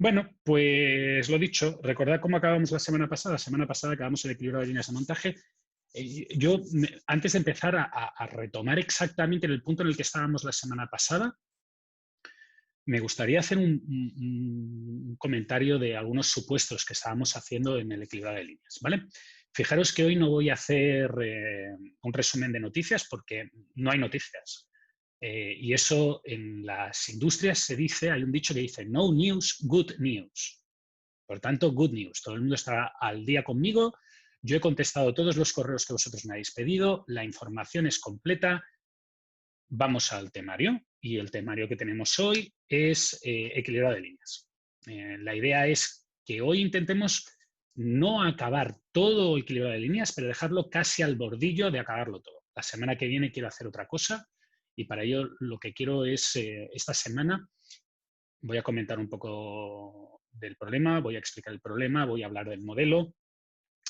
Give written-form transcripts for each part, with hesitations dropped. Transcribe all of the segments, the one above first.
Bueno, pues lo dicho, recordad cómo acabamos la semana pasada. La semana pasada acabamos el equilibrio de líneas de montaje. Antes de empezar a retomar exactamente en el punto en el que estábamos la semana pasada, me gustaría hacer un comentario de algunos supuestos que estábamos haciendo en el equilibrio de líneas, ¿vale? Fijaros que hoy no voy a hacer un resumen de noticias porque no hay noticias. Y eso en las industrias se dice, hay un dicho que dice, no news, good news. Por tanto, good news. Todo el mundo está al día conmigo. Yo he contestado todos los correos que vosotros me habéis pedido. La información es completa. Vamos al temario. Y el temario que tenemos hoy es equilibrado de líneas. La idea es que hoy intentemos no acabar todo equilibrado de líneas, pero dejarlo casi al bordillo de acabarlo todo. La semana que viene quiero hacer otra cosa y para ello lo que quiero es, esta semana, voy a comentar un poco del problema, voy a explicar el problema, voy a hablar del modelo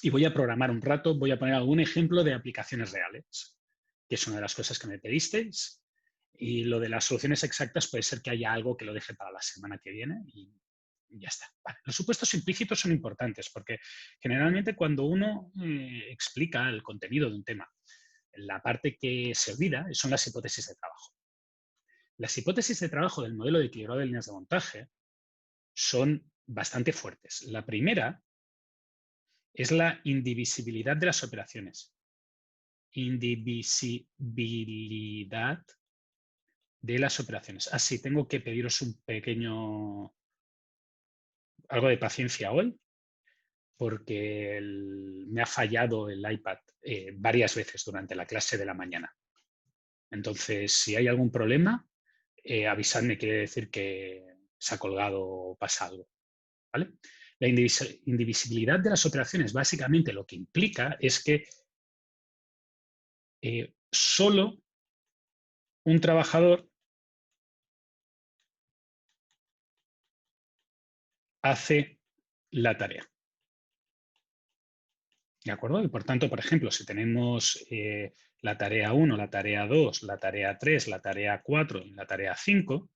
y voy a programar un rato, voy a poner algún ejemplo de aplicaciones reales, que es una de las cosas que me pedisteis. Y lo de las soluciones exactas puede ser que haya algo que lo deje para la semana que viene y ya está. Vale. Los supuestos implícitos son importantes porque generalmente cuando uno explica el contenido de un tema, la parte que se olvida son las hipótesis de trabajo. Las hipótesis de trabajo del modelo de equilibrado de líneas de montaje son bastante fuertes. La primera es la indivisibilidad de las operaciones. Indivisibilidad de las operaciones. Así, tengo que pediros un pequeño... algo de paciencia hoy, porque me ha fallado el iPad varias veces durante la clase de la mañana. Entonces, si hay algún problema, avisadme, quiere decir que se ha colgado o pasa algo. ¿Vale? La indivisibilidad de las operaciones básicamente lo que implica es que solo un trabajador hace la tarea. ¿De acuerdo? Y por tanto, por ejemplo, si tenemos la tarea 1, la tarea 2, la tarea 3, la tarea 4 y la tarea 5,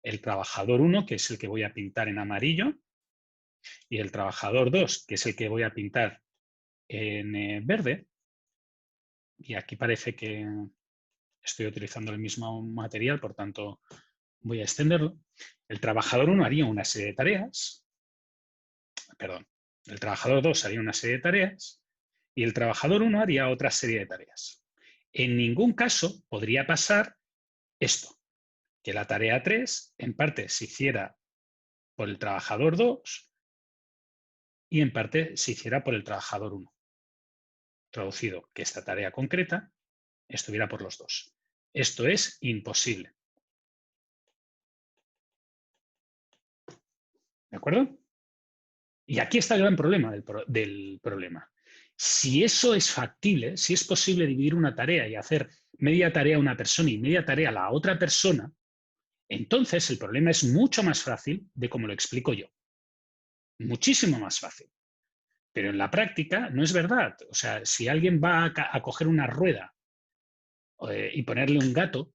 el trabajador 1, que es el que voy a pintar en amarillo, y el trabajador 2, que es el que voy a pintar en verde, y aquí parece que estoy utilizando el mismo material, por tanto voy a extenderlo. El trabajador 1 haría una serie de tareas, perdón, el trabajador 2 haría una serie de tareas y el trabajador 1 haría otra serie de tareas. En ningún caso podría pasar esto, que la tarea 3 en parte se hiciera por el trabajador 2 y en parte se hiciera por el trabajador 1. Traducido, que esta tarea concreta estuviera por los dos. Esto es imposible. ¿De acuerdo? Y aquí está el gran problema del problema. Si eso es factible, si es posible dividir una tarea y hacer media tarea a una persona y media tarea a la otra persona, entonces el problema es mucho más fácil de como lo explico yo. Muchísimo más fácil. Pero en la práctica no es verdad. O sea, si alguien va a coger una rueda y ponerle un gato,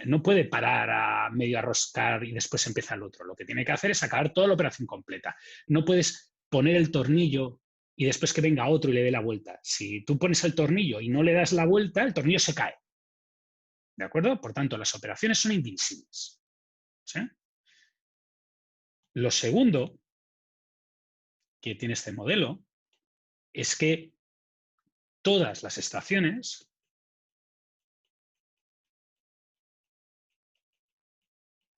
no puede parar a medio arroscar y después empieza el otro. Lo que tiene que hacer es acabar toda la operación completa. No puedes poner el tornillo y después que venga otro y le dé la vuelta. Si tú pones el tornillo y no le das la vuelta, el tornillo se cae. ¿De acuerdo? Por tanto, las operaciones son indivisibles. ¿Sí? Lo segundo que tiene este modelo es que todas las estaciones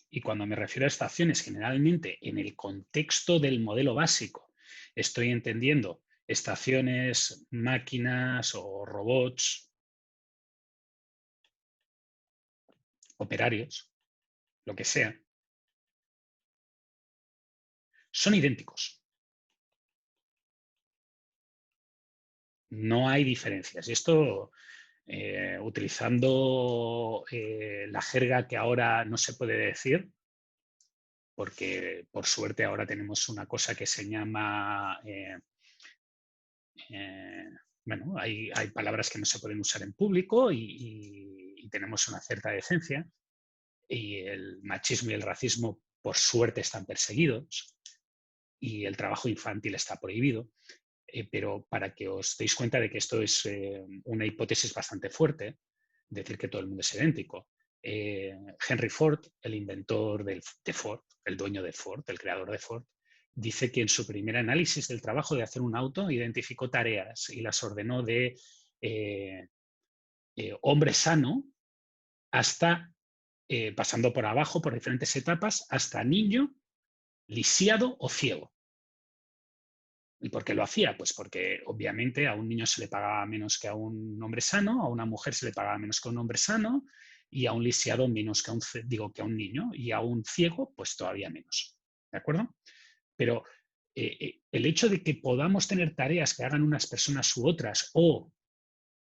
y cuando me refiero a estaciones, generalmente en el contexto del modelo básico, estoy entendiendo estaciones, máquinas o robots, operarios, lo que sea, son idénticos. No hay diferencias. Y esto, utilizando la jerga que ahora no se puede decir, porque por suerte ahora tenemos una cosa que se llama... bueno, hay palabras que no se pueden usar en público y tenemos una cierta decencia y el machismo y el racismo por suerte están perseguidos y el trabajo infantil está prohibido, pero para que os deis cuenta de que esto es una hipótesis bastante fuerte, decir que todo el mundo es idéntico. Henry Ford, el inventor de Ford, el dueño de Ford, el creador de Ford, dice que en su primer análisis del trabajo de hacer un auto identificó tareas y las ordenó de hombre sano hasta, pasando por abajo, por diferentes etapas, hasta niño, lisiado o ciego. ¿Y por qué lo hacía? Pues porque obviamente a un niño se le pagaba menos que a un hombre sano, a una mujer se le pagaba menos que a un hombre sano y a un lisiado menos que que a un niño y a un ciego pues todavía menos. ¿De acuerdo? Pero el hecho de que podamos tener tareas que hagan unas personas u otras o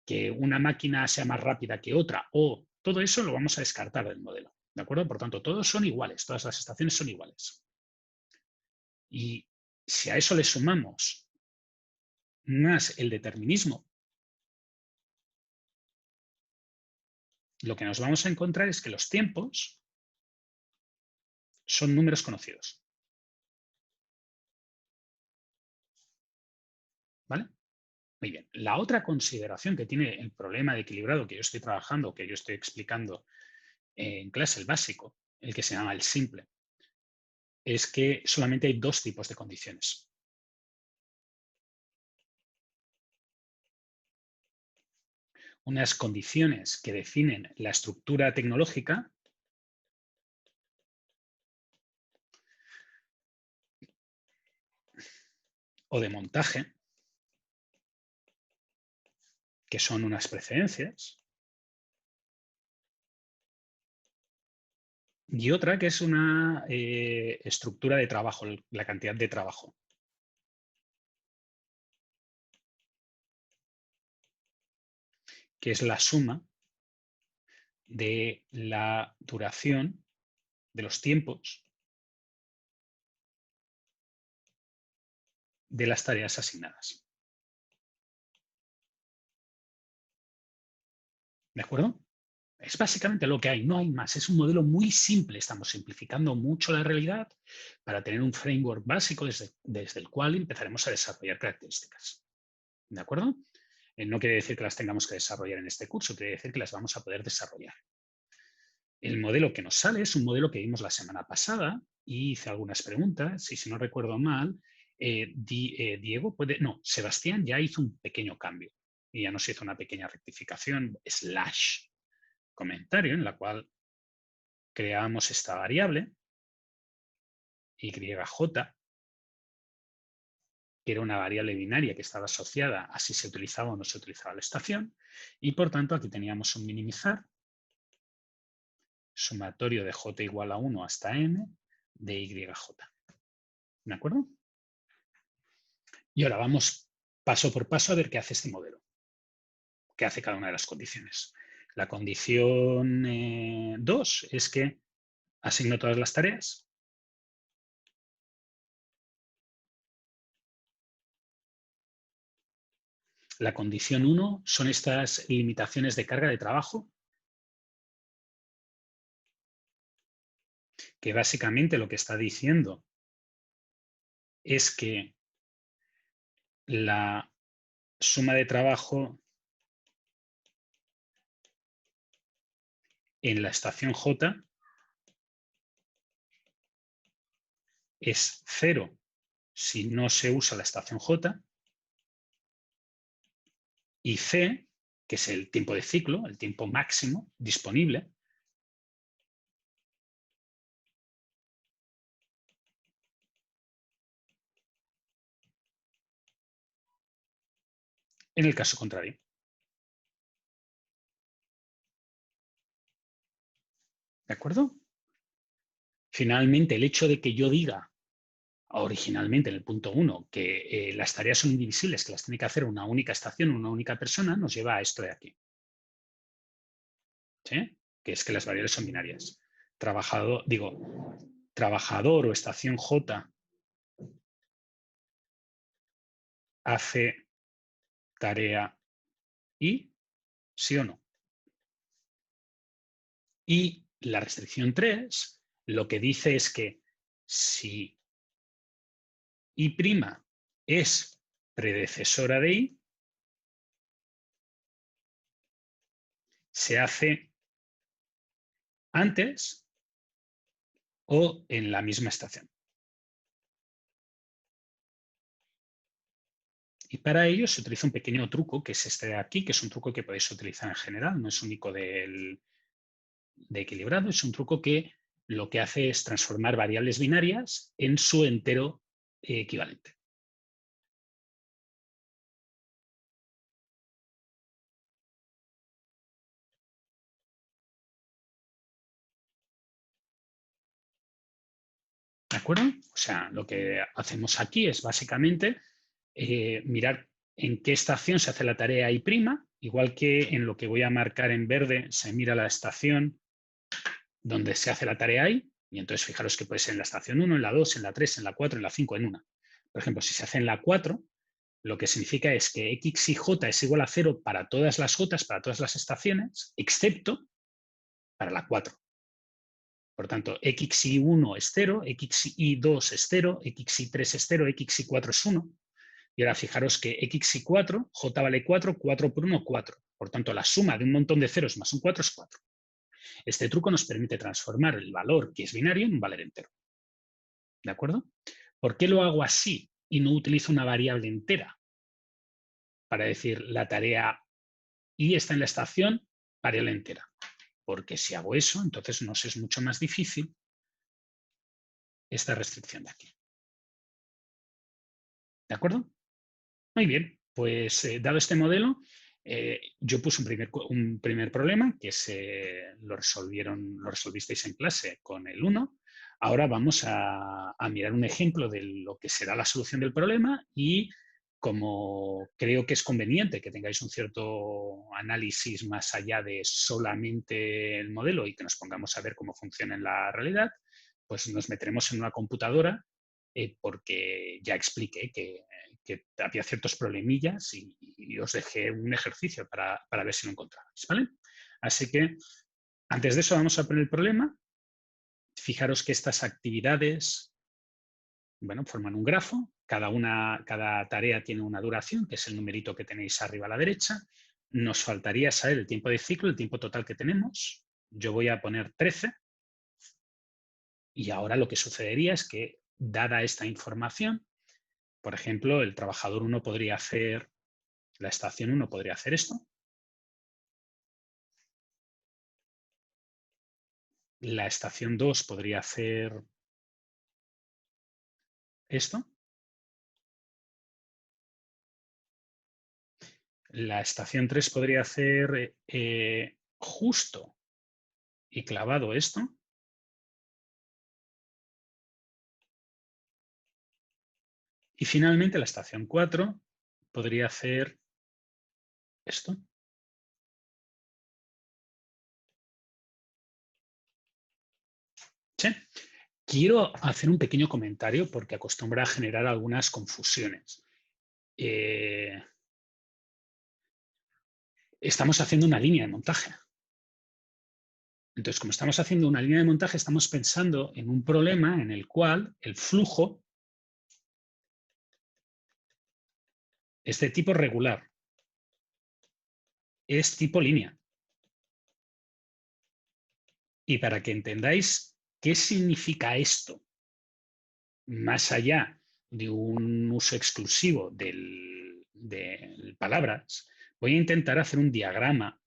que una máquina sea más rápida que otra o todo eso lo vamos a descartar del modelo. ¿De acuerdo? Por tanto, todos son iguales, todas las estaciones son iguales. Y si a eso le sumamos más el determinismo, lo que nos vamos a encontrar es que los tiempos son números conocidos. ¿Vale? Muy bien. La otra consideración que tiene el problema de equilibrado que yo estoy trabajando, que yo estoy explicando en clase, el básico, el que se llama el simple, es que solamente hay dos tipos de condiciones. Unas condiciones que definen la estructura tecnológica o de montaje, que son unas precedencias, y otra que es una estructura de trabajo, la cantidad de trabajo. Que es la suma de la duración de los tiempos de las tareas asignadas. ¿De acuerdo? Es básicamente lo que hay, no hay más. Es un modelo muy simple, estamos simplificando mucho la realidad para tener un framework básico desde el cual empezaremos a desarrollar características. ¿De acuerdo? No quiere decir que las tengamos que desarrollar en este curso, quiere decir que las vamos a poder desarrollar. El modelo que nos sale es un modelo que vimos la semana pasada y hice algunas preguntas, y si no recuerdo mal, Sebastián ya hizo un pequeño cambio y ya nos hizo una pequeña rectificación / comentario en la cual creamos esta variable YJ, que era una variable binaria que estaba asociada a si se utilizaba o no se utilizaba la estación, y por tanto aquí teníamos un minimizar sumatorio de j igual a 1 hasta n de YJ. ¿De acuerdo? Y ahora vamos paso por paso a ver qué hace este modelo, qué hace cada una de las condiciones. La condición 2 es que asigno todas las tareas. La condición 1 son estas limitaciones de carga de trabajo, que básicamente lo que está diciendo es que la suma de trabajo en la estación J es 0 si no se usa la estación J, y C, que es el tiempo de ciclo, el tiempo máximo disponible, en el caso contrario. ¿De acuerdo? Finalmente, el hecho de que yo diga originalmente en el punto 1 que las tareas son indivisibles, que las tiene que hacer una única estación, una única persona, nos lleva a esto de aquí. ¿Sí? Que es que las variables son binarias. Trabajador o estación J hace tarea I, sí o no. Y la restricción 3 lo que dice es que si I' es predecesora de I, se hace antes o en la misma estación. Y para ello se utiliza un pequeño truco, que es este de aquí, que es un truco que podéis utilizar en general, no es único de equilibrado, es un truco que lo que hace es transformar variables binarias en su entero equivalente. ¿De acuerdo? O sea, lo que hacemos aquí es básicamente mirar en qué estación se hace la tarea I', igual que en lo que voy a marcar en verde se mira la estación donde se hace la tarea I, y entonces fijaros que puede ser en la estación 1, en la 2, en la 3, en la 4, en la 5, en una. Por ejemplo, si se hace en la 4, lo que significa es que x y j es igual a 0 para todas las j, para todas las estaciones, excepto para la 4. Por tanto, xy1 es 0, xy2 es 0, xy3 es 0, xy4 es 1. Y ahora fijaros que xy4, j vale 4, 4 por 1, 4. Por tanto, la suma de un montón de ceros más un 4 es 4. Este truco nos permite transformar el valor que es binario en un valor entero. ¿De acuerdo? ¿Por qué lo hago así y no utilizo una variable entera? Para decir, la tarea I está en la estación, variable entera. Porque si hago eso, entonces nos es mucho más difícil esta restricción de aquí. ¿De acuerdo? Muy bien, pues dado este modelo, yo puse un primer problema que lo resolvisteis en clase con el 1. Ahora vamos a mirar un ejemplo de lo que será la solución del problema y como creo que es conveniente que tengáis un cierto análisis más allá de solamente el modelo y que nos pongamos a ver cómo funciona en la realidad, pues nos meteremos en una computadora porque ya expliqué que había ciertos problemillas y os dejé un ejercicio para ver si lo encontrabais, ¿vale? Así que antes de eso vamos a poner el problema. Fijaros que estas actividades, bueno, forman un grafo. Cada tarea tiene una duración, que es el numerito que tenéis arriba a la derecha. Nos faltaría saber el tiempo de ciclo, el tiempo total que tenemos. Yo voy a poner 13. Y ahora lo que sucedería es que, dada esta información, por ejemplo, el trabajador 1 podría hacer, la estación 1 podría hacer esto. La estación 2 podría hacer esto. La estación 3 podría hacer justo y clavado esto. Y finalmente la estación 4 podría hacer esto. ¿Sí? Quiero hacer un pequeño comentario porque acostumbra a generar algunas confusiones. Estamos haciendo una línea de montaje. Entonces, como estamos haciendo una línea de montaje, estamos pensando en un problema en el cual el flujo es de tipo regular. Es tipo línea. Y para que entendáis qué significa esto, más allá de un uso exclusivo de palabras, voy a intentar hacer un diagrama.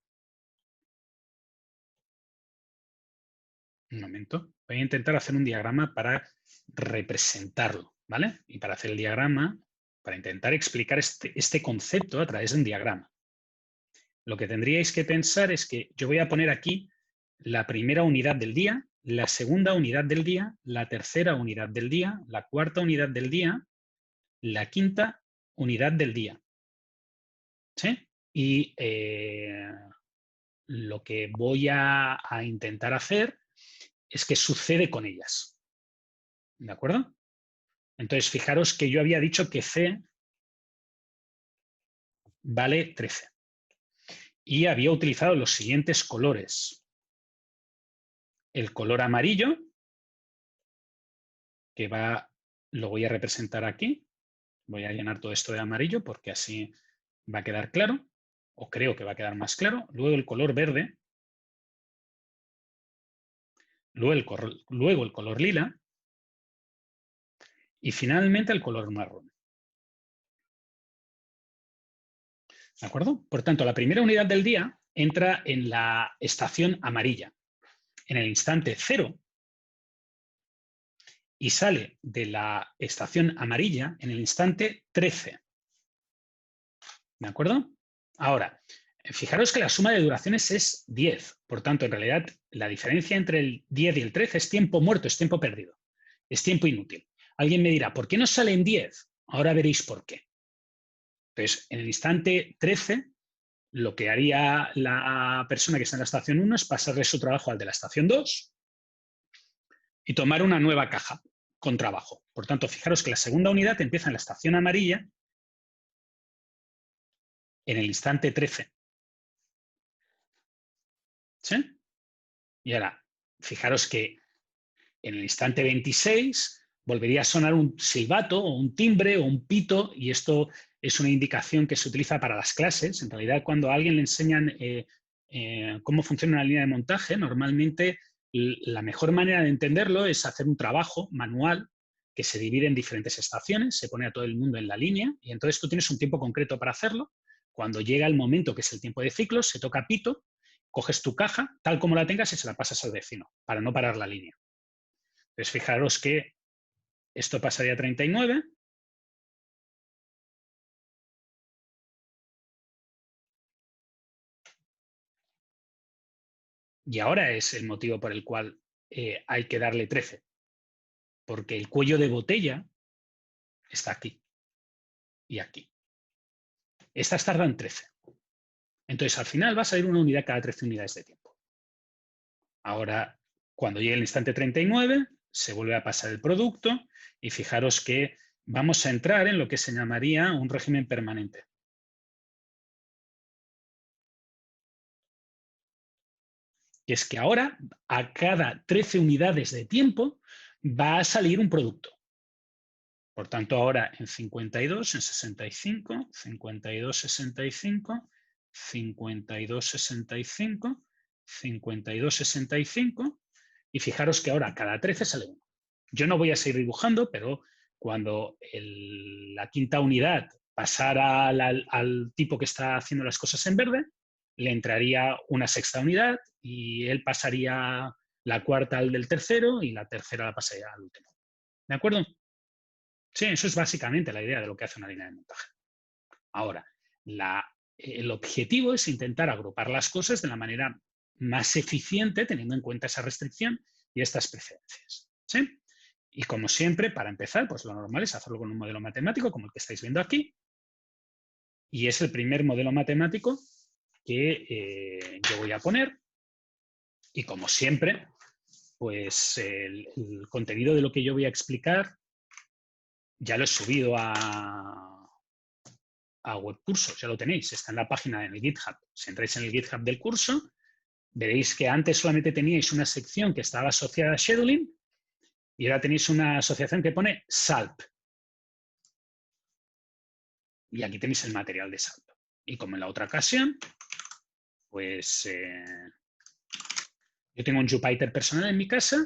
Un momento. Voy a intentar hacer un diagrama para representarlo, ¿vale? Y para hacer el diagrama, para intentar explicar este concepto a través de un diagrama. Lo que tendríais que pensar es que yo voy a poner aquí la primera unidad del día, la segunda unidad del día, la tercera unidad del día, la cuarta unidad del día, la quinta unidad del día. ¿Sí? Y lo que voy a intentar hacer es qué sucede con ellas. ¿De acuerdo? Entonces, fijaros que yo había dicho que C vale 13. Y había utilizado los siguientes colores. El color amarillo, que lo voy a representar aquí. Voy a llenar todo esto de amarillo porque así va a quedar claro, o creo que va a quedar más claro. Luego el color verde. Luego el color lila. Y finalmente el color marrón. ¿De acuerdo? Por tanto, la primera unidad del día entra en la estación amarilla, en el instante 0, y sale de la estación amarilla en el instante 13. ¿De acuerdo? Ahora, fijaros que la suma de duraciones es 10. Por tanto, en realidad, la diferencia entre el 10 y el 13 es tiempo muerto, es tiempo perdido. Es tiempo inútil. Alguien me dirá, ¿por qué no sale en 10? Ahora veréis por qué. Entonces, en el instante 13, lo que haría la persona que está en la estación 1 es pasarle su trabajo al de la estación 2 y tomar una nueva caja con trabajo. Por tanto, fijaros que la segunda unidad empieza en la estación amarilla en el instante 13. ¿Sí? Y ahora, fijaros que en el instante 26 volvería a sonar un silbato o un timbre o un pito, y esto es una indicación que se utiliza para las clases. En realidad, cuando a alguien le enseñan cómo funciona una línea de montaje, normalmente la mejor manera de entenderlo es hacer un trabajo manual que se divide en diferentes estaciones, se pone a todo el mundo en la línea, y entonces tú tienes un tiempo concreto para hacerlo. Cuando llega el momento, que es el tiempo de ciclos, se toca pito, coges tu caja, tal como la tengas, y se la pasas al vecino, para no parar la línea. Entonces, fijaros que esto pasaría a 39. Y ahora es el motivo por el cual hay que darle 13. Porque el cuello de botella está aquí y aquí. Estas tardan 13. Entonces, al final va a salir una unidad cada 13 unidades de tiempo. Ahora, cuando llegue el instante 39, se vuelve a pasar el producto y fijaros que vamos a entrar en lo que se llamaría un régimen permanente. Que es que ahora, a cada 13 unidades de tiempo, va a salir un producto. Por tanto, ahora en 52, en 65, 52, 65, 52, 65, 52, 65, y fijaros que ahora cada 13 sale uno. Yo no voy a seguir dibujando, pero cuando la quinta unidad pasara al tipo que está haciendo las cosas en verde, le entraría una sexta unidad y él pasaría la cuarta al del tercero y la tercera la pasaría al último. ¿De acuerdo? Sí, eso es básicamente la idea de lo que hace una línea de montaje. Ahora, el objetivo es intentar agrupar las cosas de la manera más eficiente, teniendo en cuenta esa restricción y estas preferencias. ¿Sí? Y como siempre, para empezar, pues lo normal es hacerlo con un modelo matemático como el que estáis viendo aquí. Y es el primer modelo matemático que yo voy a poner. Y como siempre, pues el contenido de lo que yo voy a explicar ya lo he subido a webcursos, ya lo tenéis, está en la página en el GitHub. Si entráis en el GitHub del curso, veréis que antes solamente teníais una sección que estaba asociada a scheduling y ahora tenéis una asociación que pone SALP. Y aquí tenéis el material de SALP. Y como en la otra ocasión, pues yo tengo un Jupyter personal en mi casa.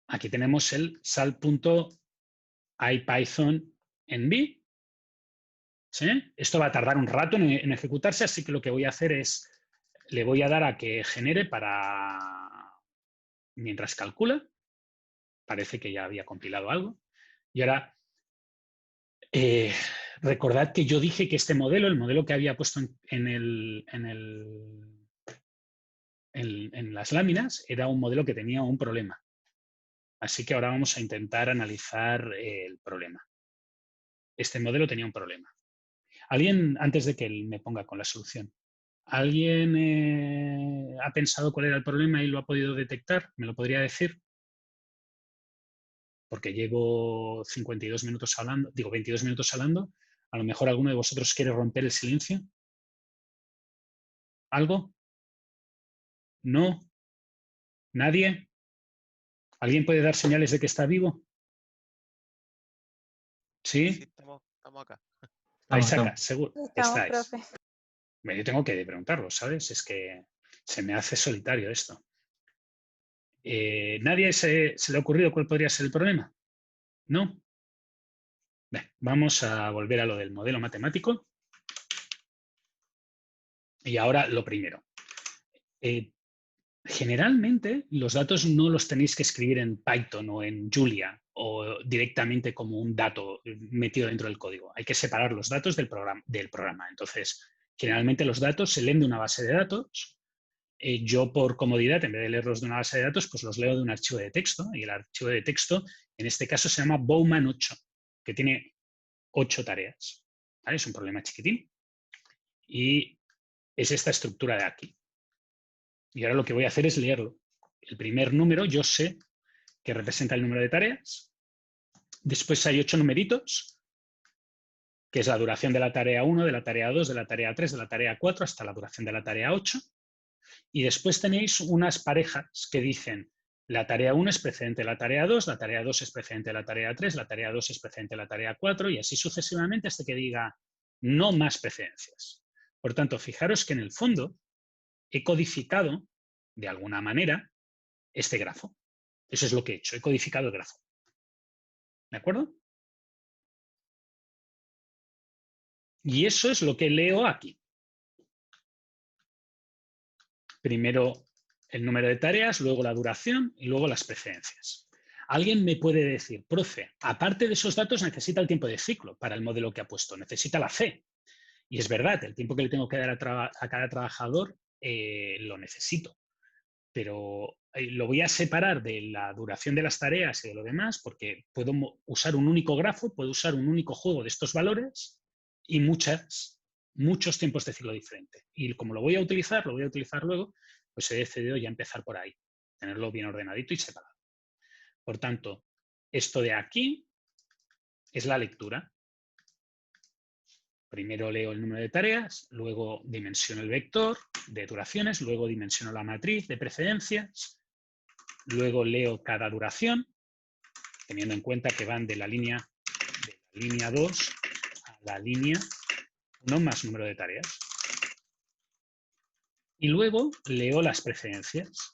Aquí tenemos el sal.ipython.env. ¿Sí? Esto va a tardar un rato en ejecutarse, así que lo que voy a hacer es, le voy a dar a que genere mientras calcula. Parece que ya había compilado algo. Y ahora, recordad que yo dije que este modelo, el modelo que había puesto en las láminas, era un modelo que tenía un problema. Así que ahora vamos a intentar analizar el problema. Este modelo tenía un problema. ¿Alguien, antes de que él me ponga con la solución, alguien ha pensado cuál era el problema y lo ha podido detectar? ¿Me lo podría decir? Porque llevo 52 minutos hablando, digo 22 minutos hablando. A lo mejor alguno de vosotros quiere romper el silencio. ¿Algo? ¿No? ¿Nadie? ¿Alguien puede dar señales de que está vivo? Sí, ¿Sí? estamos acá. Ahí Estamos, saca, estamos. seguro. Estamos, Estáis. profe. Bueno, yo tengo que preguntarlo, ¿sabes? Es que se me hace solitario esto. ¿Nadie se le ha ocurrido cuál podría ser el problema? ¿No? Bien, vamos a volver a lo del modelo matemático. Y ahora lo primero. Generalmente los datos no los tenéis que escribir en Python o en Julia o directamente como un dato metido dentro del código. Hay que separar los datos del programa. Entonces, generalmente los datos se leen de una base de datos. Yo, por comodidad, en vez de leerlos de una base de datos, pues los leo de un archivo de texto. Y el archivo de texto, en este caso, se llama Bowman 8, que tiene 8 tareas. ¿Vale? Es un problema chiquitín. Y es esta estructura de aquí. Y ahora lo que voy a hacer es leerlo. El primer número yo sé que representa el número de tareas. Después hay 8 numeritos, que es la duración de la tarea 1, de la tarea 2, de la tarea 3, de la tarea 4, hasta la duración de la tarea 8. Y después tenéis unas parejas que dicen la tarea 1 es precedente de la tarea 2, la tarea 2 es precedente de la tarea 3, la tarea 2 es precedente de la tarea 4 y así sucesivamente hasta que diga no más precedencias. Por tanto, fijaros que en el fondo he codificado, de alguna manera, este grafo. Eso es lo que he hecho, he codificado el grafo. ¿De acuerdo? Y eso es lo que leo aquí. Primero el número de tareas, luego la duración y luego las precedencias. Alguien me puede decir, profe, aparte de esos datos necesita el tiempo de ciclo para el modelo que ha puesto, necesita la C. Y es verdad, el tiempo que le tengo que dar a cada trabajador lo necesito. Pero lo voy a separar de la duración de las tareas y de lo demás porque puedo usar un único grafo, puedo usar un único juego de estos valores y muchos tiempos de ciclo diferente. Y como lo voy a utilizar luego, pues he decidido ya empezar por ahí, tenerlo bien ordenadito y separado. Por tanto, esto de aquí es la lectura. Primero leo el número de tareas, luego dimensiono el vector de duraciones, luego dimensiono la matriz de precedencias, luego leo cada duración, teniendo en cuenta que van de la línea 2 a la línea 1 más número de tareas. Y luego leo las precedencias.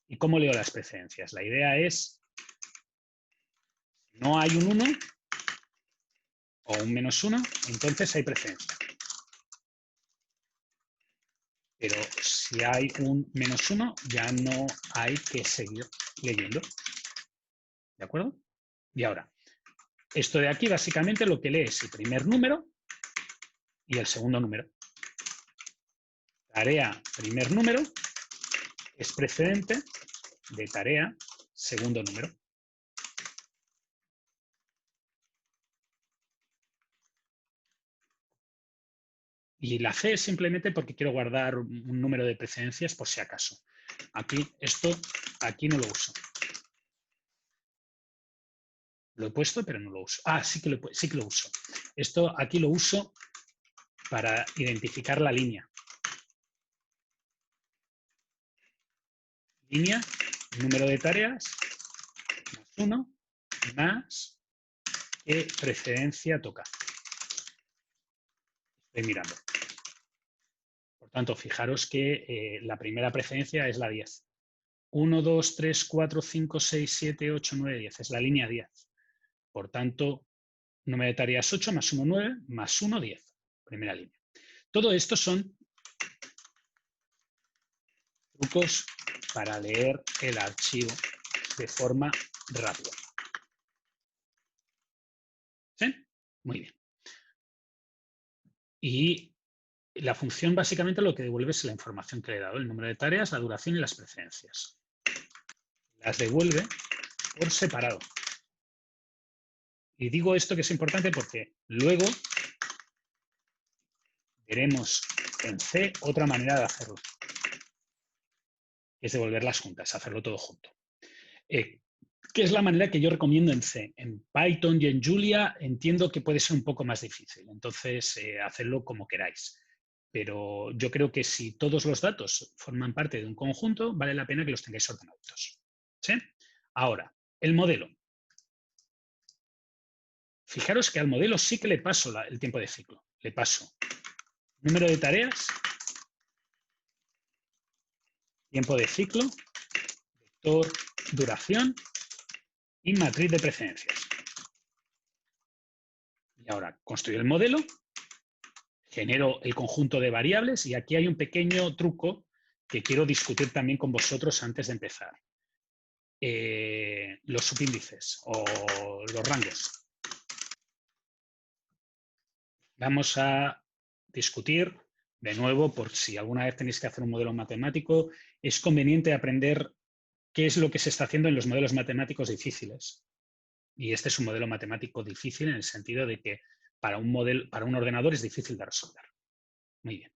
¿Y cómo leo las precedencias? La idea es, no hay un 1 o un -1, entonces hay precedencia. Pero si hay un -1, ya no hay que seguir leyendo. ¿De acuerdo? Y ahora, esto de aquí básicamente lo que lee es el primer número y el segundo número. Tarea primer número es precedente de tarea segundo número. Y la C es simplemente porque quiero guardar un número de precedencias por si acaso. Aquí, aquí no lo uso. Lo he puesto, pero no lo uso. Ah, sí que lo uso. Esto aquí lo uso para identificar la línea. Línea, número de tareas, más 1, más qué precedencia toca. Estoy mirando. Por tanto, fijaros que la primera precedencia es la 10. 1, 2, 3, 4, 5, 6, 7, 8, 9, 10. Es la línea 10. Por tanto, número de tareas 8 más 1, 9, más 1, 10. Primera línea. Todo esto son trucos para leer el archivo de forma rápida. ¿Sí? Muy bien. Y la función básicamente lo que devuelve es la información que le he dado, el número de tareas, la duración y las precedencias. Las devuelve por separado. Y digo esto que es importante porque luego veremos en C otra manera de hacerlo. Es devolverlas juntas, hacerlo todo junto. Que es la manera que yo recomiendo en C. En Python y en Julia entiendo que puede ser un poco más difícil. Entonces, hacedlo como queráis. pero yo creo que si todos los datos forman parte de un conjunto, vale la pena que los tengáis ordenaditos. ¿Sí? Ahora, el modelo. Fijaros que al modelo sí que le paso el tiempo de ciclo. Le paso número de tareas, tiempo de ciclo, vector, duración y matriz de preferencias. Y ahora construyo el modelo, genero el conjunto de variables y aquí hay un pequeño truco que quiero discutir también con vosotros antes de empezar. Los subíndices o los rangos. Vamos a discutir, de nuevo, por si alguna vez tenéis que hacer un modelo matemático, es conveniente aprender qué es lo que se está haciendo en los modelos matemáticos difíciles. Y este es un modelo matemático difícil en el sentido de que para un ordenador es difícil de resolver. Muy bien.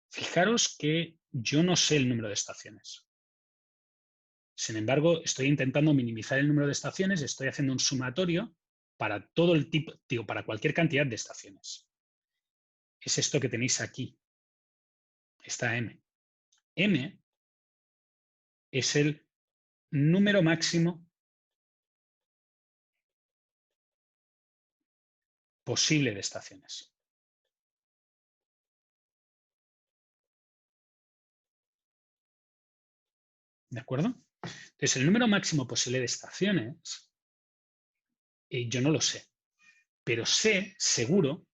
Fijaros que yo no sé el número de estaciones. Sin embargo, estoy intentando minimizar el número de estaciones y estoy haciendo un sumatorio para todo el tipo, para cualquier cantidad de estaciones. Es esto que tenéis aquí. Esta M. M es el número máximo posible de estaciones. ¿De acuerdo? Entonces, el número máximo posible de estaciones, yo no lo sé, pero sé seguro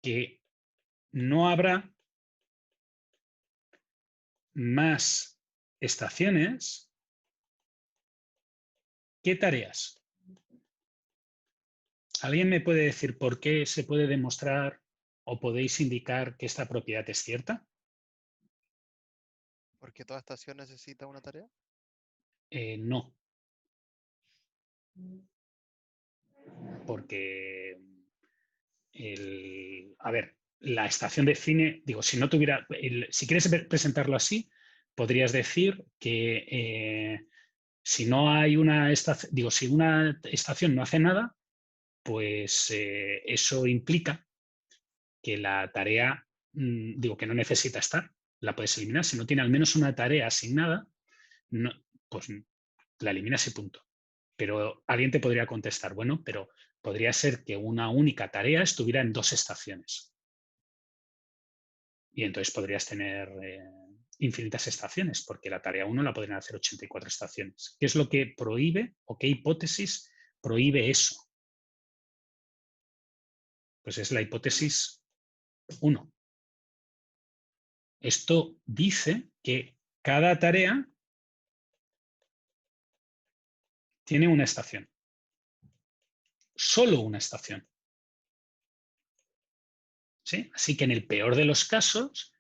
que no habrá más estaciones que tareas. ¿Alguien me puede decir por qué se puede demostrar o podéis indicar que esta propiedad es cierta? ¿Porque toda estación necesita una tarea? No. Porque, a ver, la estación define, digo, si no tuviera, si quieres presentarlo así, podrías decir que si no hay una estación, digo, si una estación no hace nada, pues eso implica que la tarea, digo, que no necesita estar, la puedes eliminar. Si no tiene al menos una tarea asignada, no, pues la eliminas y punto. Pero alguien te podría contestar, bueno, pero podría ser que una única tarea estuviera en 2 estaciones. Y entonces podrías tener infinitas estaciones, porque la tarea 1 la podrían hacer 84 estaciones. ¿Qué es lo que prohíbe o qué hipótesis prohíbe eso? Pues es la hipótesis 1. Esto dice que cada tarea tiene una estación. Solo una estación. ¿Sí? Así que en el peor de los casos,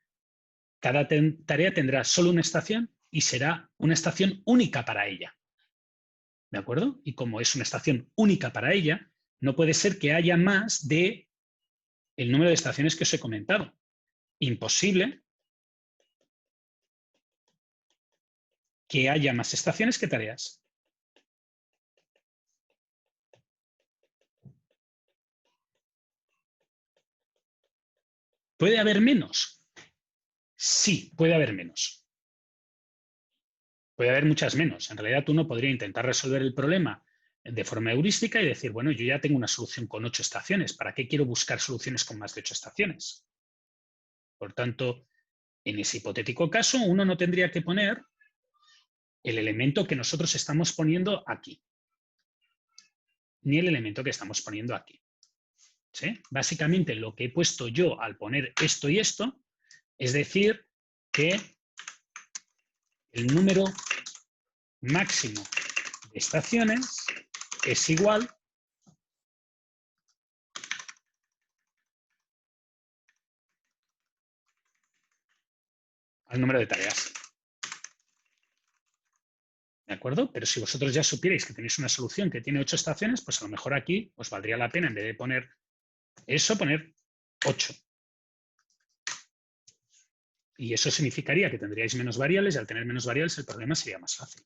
cada tarea tendrá solo una estación y será una estación única para ella. ¿De acuerdo? Y como es una estación única para ella, no puede ser que haya más de el número de estaciones que os he comentado. Imposible que haya más estaciones que tareas. ¿Puede haber menos? Sí, puede haber menos. Puede haber muchas menos. En realidad, uno podría intentar resolver el problema de forma heurística y decir, bueno, yo ya tengo una solución con 8 estaciones. ¿Para qué quiero buscar soluciones con más de 8 estaciones? Por tanto, en ese hipotético caso, uno no tendría que poner el elemento que nosotros estamos poniendo aquí, ni el elemento que estamos poniendo aquí. ¿Sí? Básicamente, lo que he puesto yo al poner esto y esto, es decir, que el número máximo de estaciones es igual al número de tareas. ¿De acuerdo? Pero si vosotros ya supierais que tenéis una solución que tiene 8 estaciones, pues a lo mejor aquí os valdría la pena, en vez de poner eso, poner 8. Y eso significaría que tendríais menos variables y al tener menos variables el problema sería más fácil.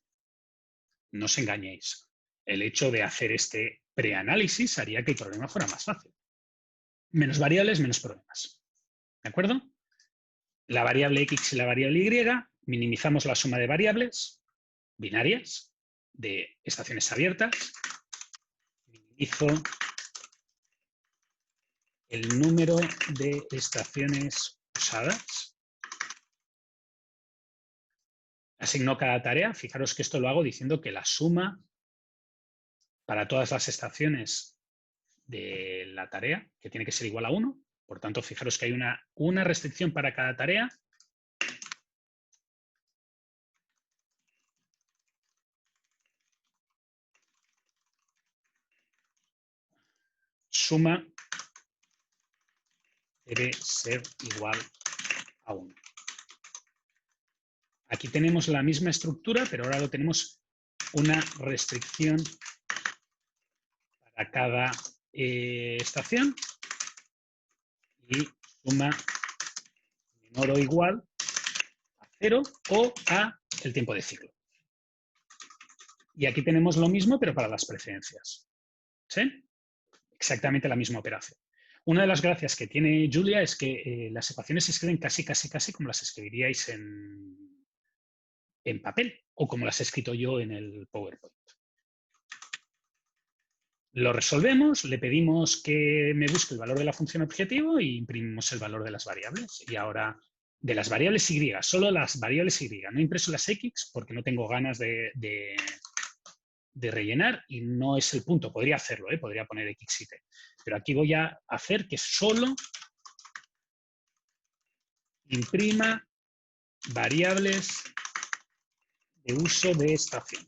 No os engañéis. el hecho de hacer este preanálisis haría que el problema fuera más fácil. Menos variables, menos problemas. ¿De acuerdo? La variable X y la variable Y, minimizamos la suma de variables binarias de estaciones abiertas. Minimizo el número de estaciones usadas. Asigno cada tarea. Fijaros que esto lo hago diciendo que la suma para todas las estaciones de la tarea, que tiene que ser igual a 1. Por tanto, fijaros que hay una restricción para cada tarea. Suma debe ser igual a 1. Aquí tenemos la misma estructura, pero ahora lo tenemos una restricción para cada estación y suma menor o igual a 0 o a el tiempo de ciclo. Y aquí tenemos lo mismo, pero para las precedencias. ¿Sí? Exactamente la misma operación. Una de las gracias que tiene Julia es que las ecuaciones se escriben casi como las escribiríais en papel o como las he escrito yo en el PowerPoint. Lo resolvemos, le pedimos que me busque el valor de la función objetivo e imprimimos el valor de las variables. Y ahora, de las variables Y, solo las variables Y. No he impreso las X porque no tengo ganas de rellenar y no es el punto. Podría hacerlo, podría poner X y T. Pero aquí voy a hacer que solo imprima variables de uso de estación.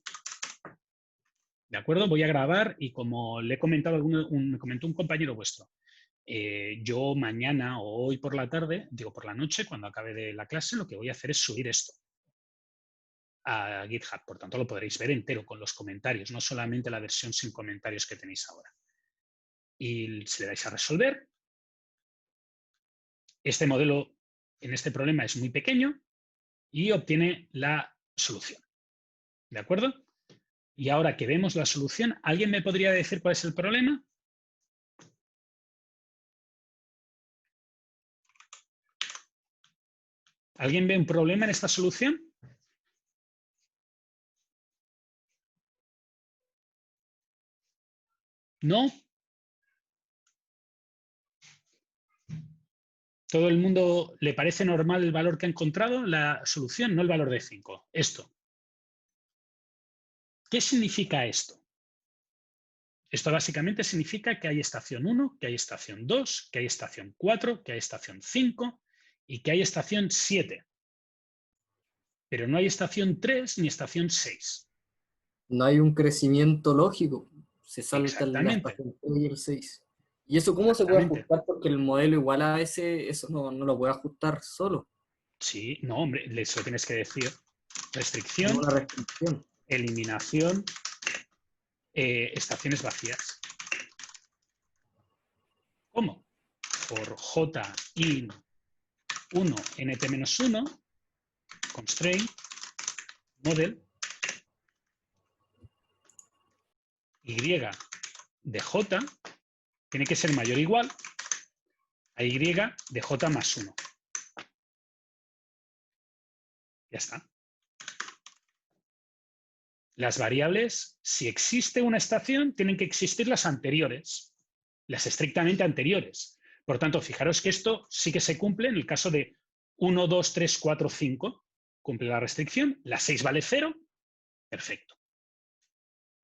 ¿De acuerdo? Voy a grabar y como le he comentado, me comentó un compañero vuestro, yo mañana o hoy por la tarde, digo por la noche, cuando acabe de la clase, lo que voy a hacer es subir esto a GitHub. Por tanto, lo podréis ver entero con los comentarios, no solamente la versión sin comentarios que tenéis ahora. Y si le dais a resolver, este modelo en este problema es muy pequeño y obtiene la solución. ¿De acuerdo? Y ahora que vemos la solución, ¿alguien me podría decir cuál es el problema? ¿Alguien ve un problema en esta solución? ¿No? ¿Todo el mundo le parece normal el valor que ha encontrado? La solución, no el valor de 5. Esto. ¿Qué significa esto? Esto básicamente significa que hay estación 1, que hay estación 2, que hay estación 4, que hay estación 5 y que hay estación 7. Pero no hay estación 3 ni estación 6. No hay un crecimiento lógico. Se salta la Exactamente. estación 3 y el 6. ¿Y eso cómo se puede ajustar? Porque el modelo igual a ese, eso no lo puede ajustar solo. Sí, no, hombre, eso tienes que decir. Restricción, Una restricción. eliminación, estaciones vacías. ¿Cómo? Por JIN 1 nt-1 constraint model y de j tiene que ser mayor o igual a y de j más 1. Ya está. Las variables, si existe una estación, tienen que existir las anteriores, las estrictamente anteriores. Por tanto, fijaros que esto sí que se cumple en el caso de 1, 2, 3, 4, 5. Cumple la restricción. La 6 vale 0. Perfecto.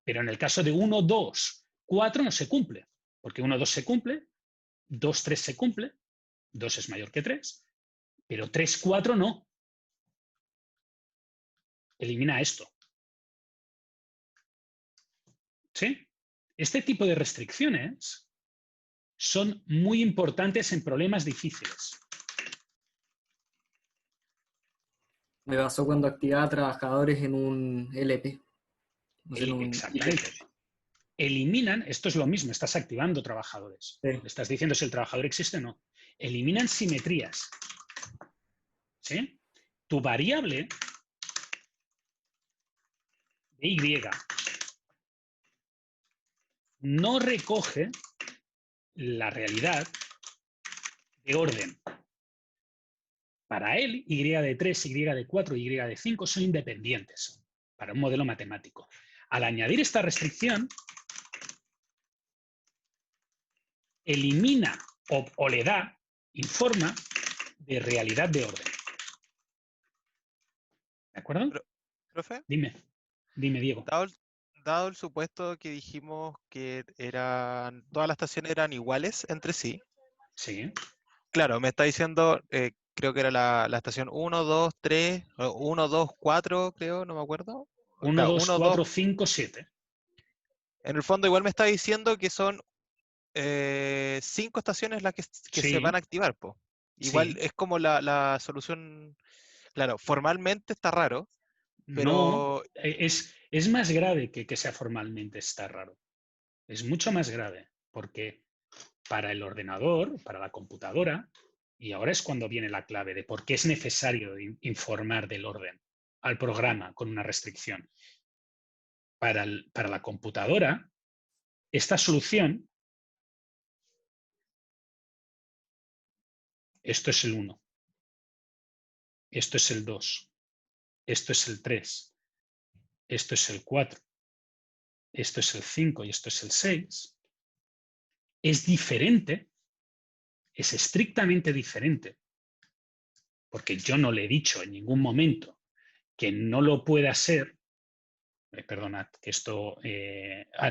Pero en el caso de 1, 2, 4 no se cumple. Porque 1, 2 se cumple, 2, 3 se cumple, 2 es mayor que 3, pero 3, 4 no. Elimina esto. ¿Sí? Este tipo de restricciones son muy importantes en problemas difíciles. Me pasó cuando activaba trabajadores en un LP. No sé, en un Exactamente. Eliminan, esto es lo mismo, estás activando trabajadores. Sí. Le estás diciendo si el trabajador existe o no. Eliminan simetrías. ¿Sí? Tu variable de Y no recoge la realidad de orden. Para él, Y de 3, Y de 4, Y de 5 son independientes para un modelo matemático. Al añadir esta restricción, elimina o le da, informa de realidad de orden. ¿De acuerdo? Profe, Dime, Diego. dado el supuesto que dijimos que todas las estaciones eran iguales entre sí, Sí. claro, me está diciendo, creo que era la estación 1, 2, 3, 1, 2, 4, creo, no me acuerdo. 1, Claro, 2, 1, 2. 4, 5, 7. En el fondo igual me está diciendo que son 5 estaciones las que se van Sí, a activar, po. Igual sí. es como la solución, claro, formalmente está raro, No, pero es más grave que sea formalmente está raro. Es mucho más grave, porque para el ordenador, para la computadora, y ahora es cuando viene la clave de por qué es necesario informar del orden al programa con una restricción. Para la computadora, esta solución, esto es el 1, esto es el 2, esto es el 3, esto es el 4, esto es el 5 y esto es el 6, es diferente, es estrictamente diferente, porque yo no le he dicho en ningún momento que no lo pueda ser, perdonad, que esto,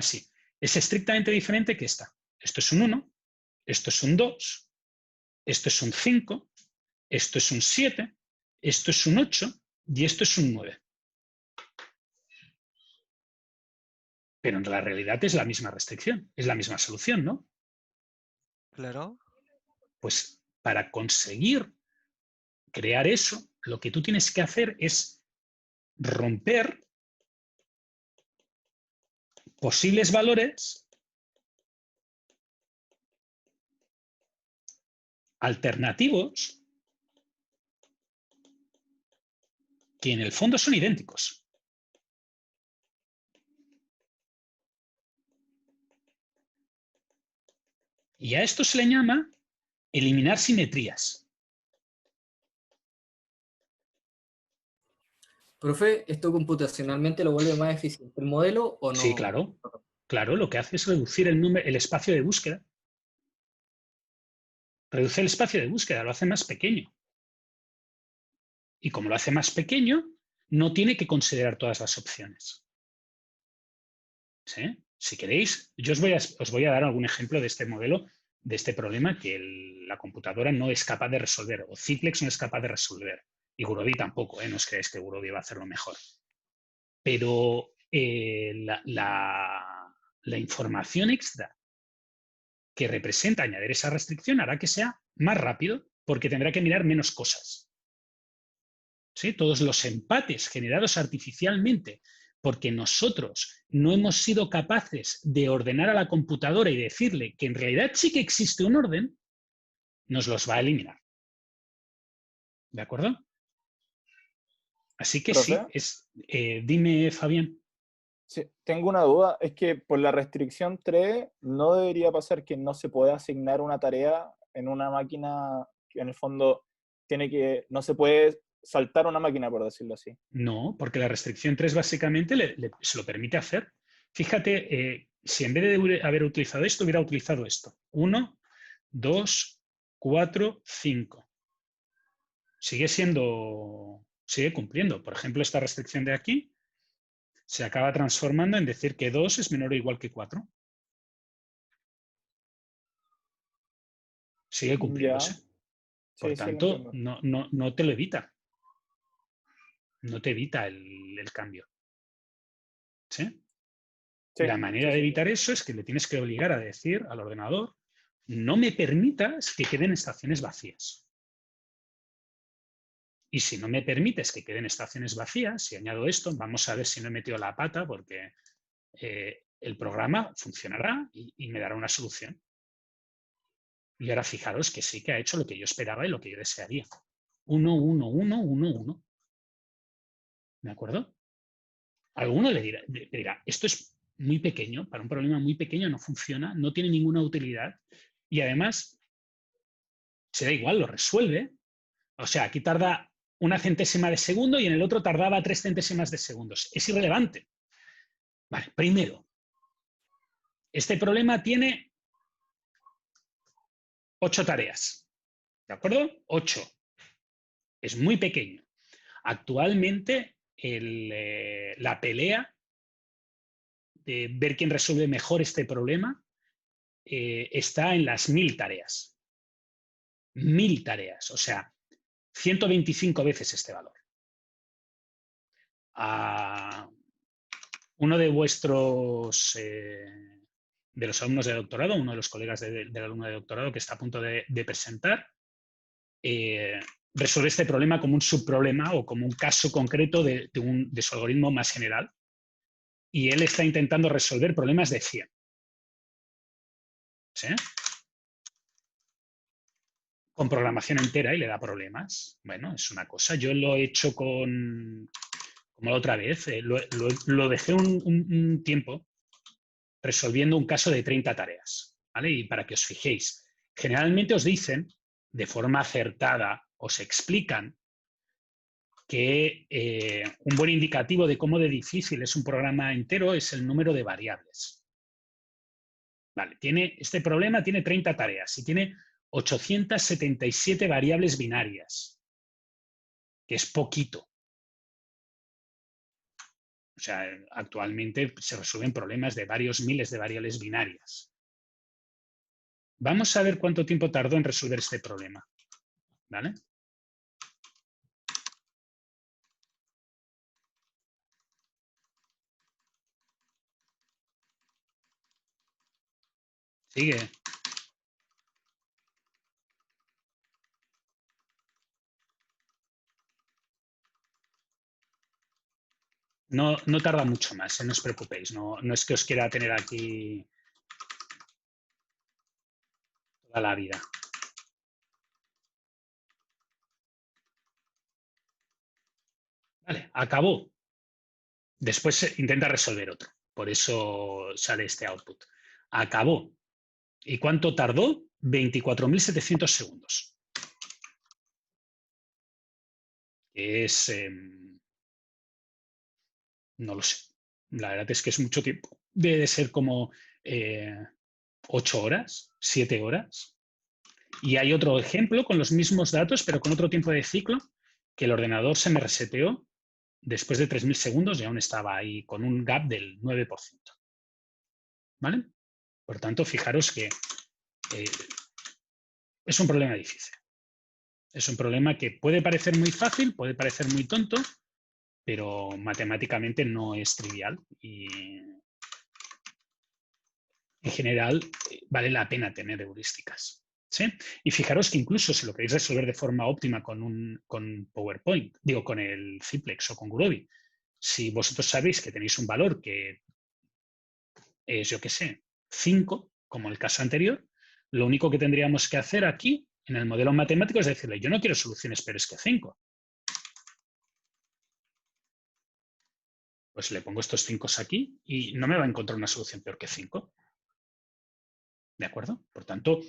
sí, es estrictamente diferente que esta. Esto es un 1, esto es un 2, esto es un 5, esto es un 7, esto es un 8 y esto es un 9. Pero en la realidad es la misma restricción, es la misma solución, ¿no? claro. Pues para conseguir crear eso, lo que tú tienes que hacer es romper posibles valores alternativos que en el fondo son idénticos. Y a esto se le llama eliminar simetrías. Profe, ¿esto computacionalmente lo vuelve más eficiente el modelo o Sí, no? claro. Claro, lo que hace es reducir el espacio de búsqueda. Reduce el espacio de búsqueda, lo hace más pequeño. Y como lo hace más pequeño, no tiene que considerar todas las opciones. ¿Sí? Si queréis, yo os voy a dar algún ejemplo de este modelo, de este problema que la computadora no es capaz de resolver, o Ciplex no es capaz de resolver. Y Gurobi tampoco, no os creáis que Gurobi va a hacerlo mejor. Pero la información extra que representa añadir esa restricción hará que sea más rápido porque tendrá que mirar menos cosas. ¿Sí? Todos los empates generados artificialmente porque nosotros no hemos sido capaces de ordenar a la computadora y decirle que en realidad sí que existe un orden, nos los va a eliminar. ¿De acuerdo? Así que sí, Profe, dime, Fabián. sí, tengo una duda. Es que por la restricción 3 no debería pasar que no se puede asignar una tarea en una máquina que en el fondo no se puede saltar una máquina, por decirlo así. No, porque la restricción 3 básicamente se lo permite hacer. Fíjate, si en vez de haber utilizado esto, hubiera utilizado esto. 1, 2, 4, 5. Sigue cumpliendo. Por ejemplo, esta restricción de aquí se acaba transformando en decir que 2 es menor o igual que 4. Sigue cumpliéndose. Ya, Por sí, sí, lo tanto, entiendo. no te lo evita. No te evita el cambio. ¿Sí? Sí, La manera sí, de sí. evitar eso es que le tienes que obligar a decir al ordenador, no me permitas que queden estaciones vacías. Y si no me permites que queden estaciones vacías, si añado esto, vamos a ver si no he metido la pata porque el programa funcionará y me dará una solución. Y ahora fijaros que sí que ha hecho lo que yo esperaba y lo que yo desearía. 1, 1, 1, 1, 1. ¿De acuerdo? Alguno le dirá, esto es muy pequeño, para un problema muy pequeño no funciona, no tiene ninguna utilidad y además se da igual, lo resuelve. O sea, aquí tarda 1/100ª de segundo y en el otro tardaba 3 centésimas de segundos. Es irrelevante. Vale, primero, este problema tiene 8 tareas. ¿De acuerdo? 8. Es muy pequeño. Actualmente, la pelea de ver quién resuelve mejor este problema está en las 1000 tareas. 1000 tareas, o sea, 125 veces este valor. Uno de vuestros, de los alumnos de doctorado, uno de los colegas del alumno de doctorado que está a punto de presentar, resuelve este problema como un subproblema o como un caso concreto de su algoritmo más general. Y él está intentando resolver problemas de 100. ¿Sí? Con programación entera y le da problemas. Bueno, es una cosa. Yo lo he hecho como la otra vez, lo dejé un tiempo resolviendo un caso de 30 tareas. ¿Vale? Y para que os fijéis, generalmente os dicen, de forma acertada, os explican que un buen indicativo de cómo de difícil es un programa entero es el número de variables. Vale, este problema tiene 30 tareas y tiene 877 variables binarias, que es poquito. O sea, actualmente se resuelven problemas de varios miles de variables binarias. Vamos a ver cuánto tiempo tardó en resolver este problema. ¿Vale? Sigue. No tarda mucho más, no os preocupéis. No es que os quiera tener aquí toda la vida. Vale, acabó. Después intenta resolver otro. Por eso sale este output. Acabó. ¿Y cuánto tardó? 24.700 segundos. Es... no lo sé. La verdad es que es mucho tiempo. Debe de ser como 8 horas, 7 horas. Y hay otro ejemplo con los mismos datos, pero con otro tiempo de ciclo, que el ordenador se me reseteó después de 3.000 segundos y aún estaba ahí con un gap del 9%. ¿Vale? Por tanto, fijaros que es un problema difícil. Es un problema que puede parecer muy fácil, puede parecer muy tonto, pero matemáticamente no es trivial y en general vale la pena tener heurísticas. ¿Sí? Y fijaros que incluso si lo queréis resolver de forma óptima con PowerPoint, digo con el Ciplex o con Gurobi, si vosotros sabéis que tenéis un valor que es, yo qué sé, 5, como el caso anterior, lo único que tendríamos que hacer aquí, en el modelo matemático, es decirle, yo no quiero soluciones peores que 5. Pues le pongo estos 5 aquí y no me va a encontrar una solución peor que 5. ¿De acuerdo? Por tanto,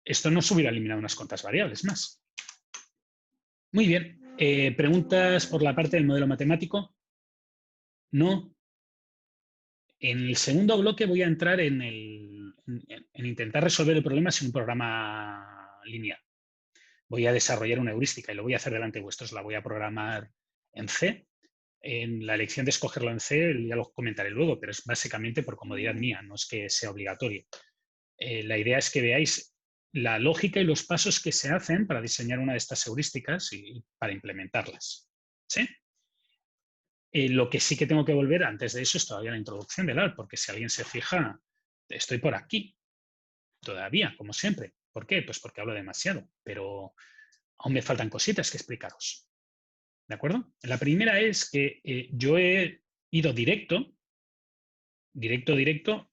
esto nos hubiera eliminado unas cuantas variables más. Muy bien. ¿Preguntas por la parte del modelo matemático? No. En el segundo bloque voy a entrar en intentar resolver el problema sin un programa lineal. Voy a desarrollar una heurística y lo voy a hacer delante de vuestros. La voy a programar en C. En la elección de escogerlo en C ya lo comentaré luego, pero es básicamente por comodidad mía, no es que sea obligatorio. La idea es que veáis la lógica y los pasos que se hacen para diseñar una de estas heurísticas y para implementarlas. ¿Sí? Lo que sí que tengo que volver antes de eso es todavía la introducción del ALP, porque si alguien se fija, estoy por aquí, todavía, como siempre. ¿Por qué? Pues porque hablo demasiado, pero aún me faltan cositas que explicaros. ¿De acuerdo? La primera es que yo he ido directo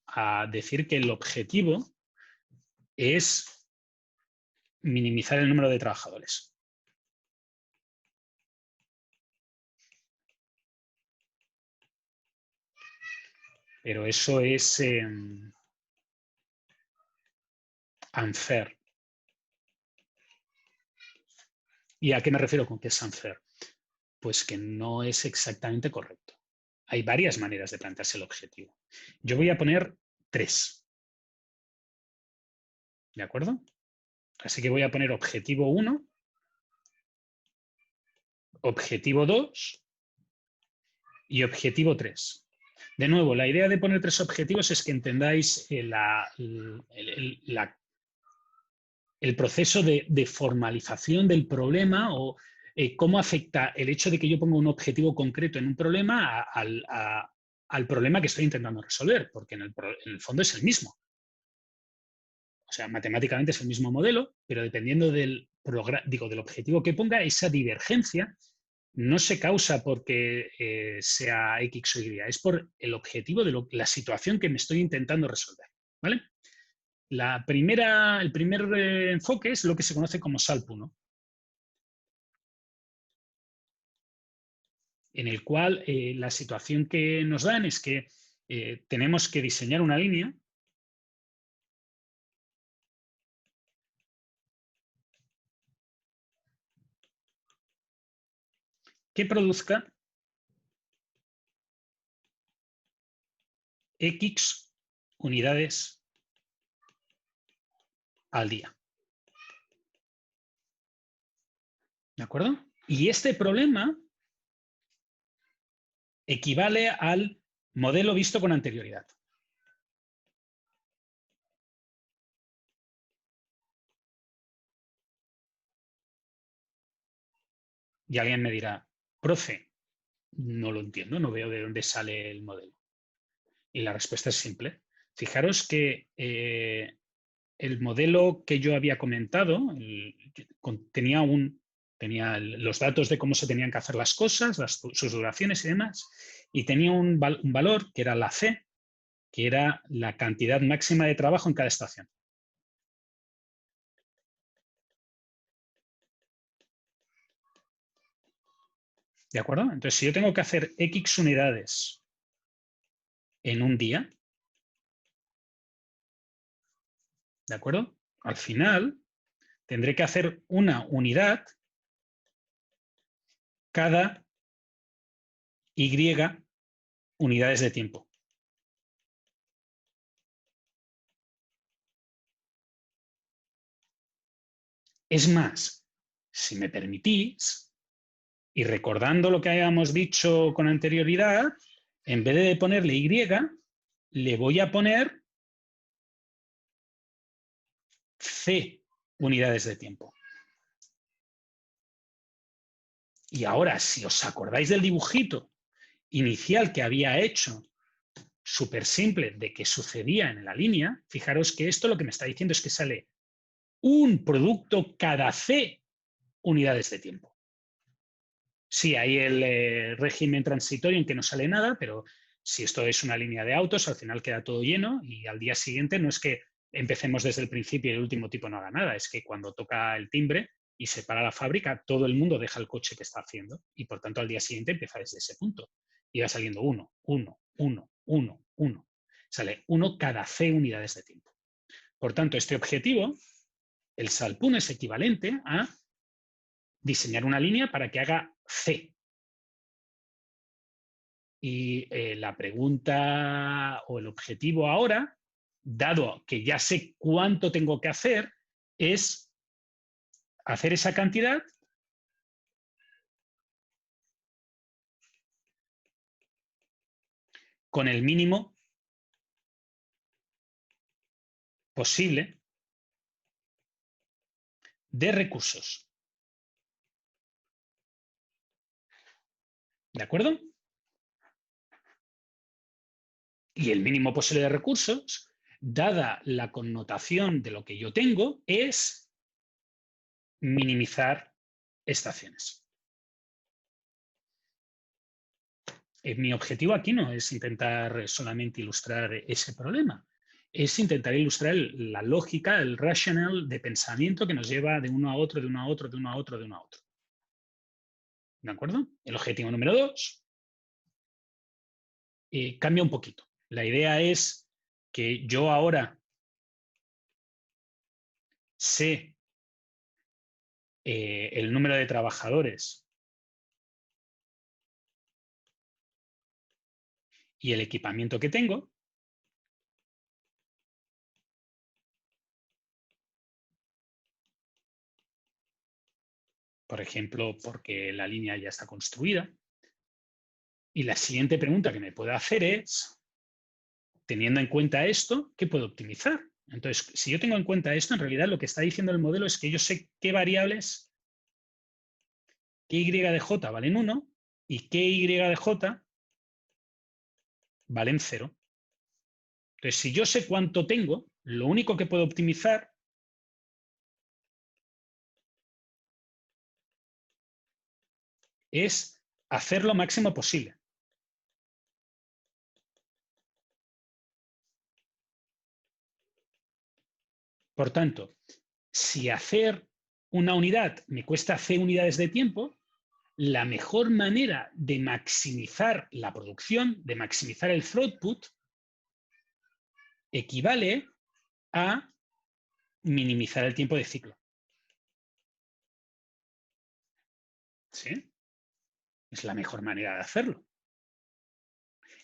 a decir que el objetivo es minimizar el número de trabajadores. pero eso es unfair. ¿Y a qué me refiero con que es unfair? Pues que no es exactamente correcto. Hay varias maneras de plantearse el objetivo. Yo voy a poner 3. ¿De acuerdo? Así que voy a poner objetivo 1, objetivo 2 y objetivo 3. De nuevo, la idea de poner 3 objetivos es que entendáis el proceso de formalización del problema o cómo afecta el hecho de que yo ponga un objetivo concreto en un problema al problema que estoy intentando resolver, porque en el fondo es el mismo. O sea, matemáticamente es el mismo modelo, pero dependiendo del objetivo que ponga, esa divergencia no se causa porque sea X o Y, es por el objetivo de la situación que me estoy intentando resolver. ¿Vale? El primer enfoque es lo que se conoce como SALP 1, en el cual la situación que nos dan es que tenemos que diseñar una línea que produzca X unidades al día. ¿De acuerdo? Y este problema equivale al modelo visto con anterioridad. Y alguien me dirá, profe, no lo entiendo, no veo de dónde sale el modelo. Y la respuesta es simple. Fijaros que el modelo que yo había comentado tenía los datos de cómo se tenían que hacer las cosas, sus duraciones y demás, y tenía un valor que era la C, que era la cantidad máxima de trabajo en cada estación. ¿De acuerdo? Entonces, si yo tengo que hacer X unidades en un día, ¿de acuerdo? Al final, tendré que hacer una unidad cada Y unidades de tiempo. Es más, si me permitís, y recordando lo que habíamos dicho con anterioridad, en vez de ponerle Y, le voy a poner C unidades de tiempo. Y ahora, si os acordáis del dibujito inicial que había hecho, súper simple, de qué sucedía en la línea, fijaros que esto lo que me está diciendo es que sale un producto cada C unidades de tiempo. Sí, hay el régimen transitorio en que no sale nada, pero si esto es una línea de autos, al final queda todo lleno y al día siguiente no es que empecemos desde el principio y el último tipo no haga nada, es que cuando toca el timbre y se para la fábrica, todo el mundo deja el coche que está haciendo y por tanto al día siguiente empieza desde ese punto. Y va saliendo 1, 1, 1, 1, 1. Sale 1 cada C unidades de tiempo. Por tanto, este objetivo, el SALP 1, es equivalente a diseñar una línea para que haga C. Y la pregunta o el objetivo ahora, dado que ya sé cuánto tengo que hacer, es hacer esa cantidad con el mínimo posible de recursos. ¿De acuerdo? Y el mínimo posible de recursos, dada la connotación de lo que yo tengo, es minimizar estaciones. Mi objetivo aquí no es intentar solamente ilustrar ese problema, es intentar ilustrar la lógica, el rational de pensamiento que nos lleva de uno a otro, de uno a otro, de uno a otro, de uno a otro. ¿De acuerdo? El objetivo número 2 cambia un poquito. La idea es que yo ahora sé el número de trabajadores y el equipamiento que tengo. Por ejemplo, porque la línea ya está construida. Y la siguiente pregunta que me puedo hacer es, teniendo en cuenta esto, ¿qué puedo optimizar? Entonces, si yo tengo en cuenta esto, en realidad lo que está diciendo el modelo es que yo sé qué variables, qué y de j valen 1 y qué y de j valen 0. Entonces, si yo sé cuánto tengo, lo único que puedo optimizar es hacer lo máximo posible. Por tanto, si hacer una unidad me cuesta c unidades de tiempo, la mejor manera de maximizar la producción, de maximizar el throughput, equivale a minimizar el tiempo de ciclo. ¿Sí? Es la mejor manera de hacerlo.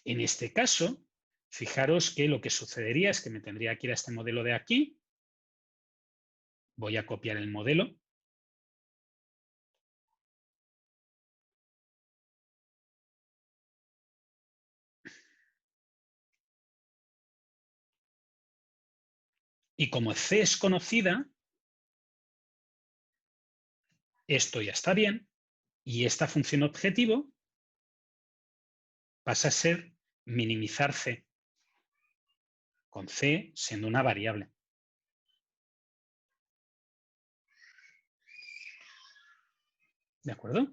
En este caso, fijaros que lo que sucedería es que me tendría que ir a este modelo de aquí. Voy a copiar el modelo. Y como C es conocida, esto ya está bien. Y esta función objetivo pasa a ser minimizar C, con C siendo una variable. ¿De acuerdo?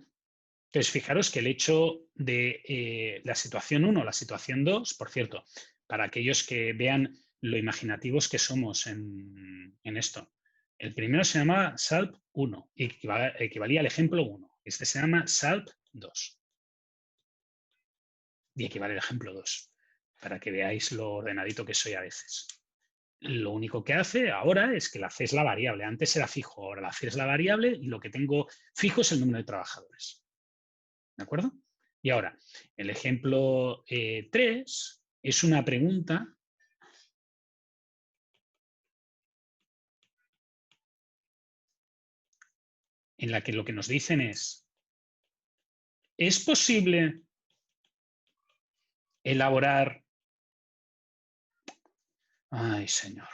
Entonces, fijaros que el hecho de la situación 1, la situación 2, por cierto, para aquellos que vean lo imaginativos que somos en esto. El primero se llama SALP 1 y equivalía al ejemplo 1. Este se llama SALP 2. Y equivale al ejemplo 2, para que veáis lo ordenadito que soy a veces. Lo único que hace ahora es que la C es la variable. Antes era fijo, ahora la C es la variable y lo que tengo fijo es el número de trabajadores. ¿De acuerdo? Y ahora, el ejemplo 3 es una pregunta en la que lo que nos dicen ¿es posible elaborar... Ay, señor.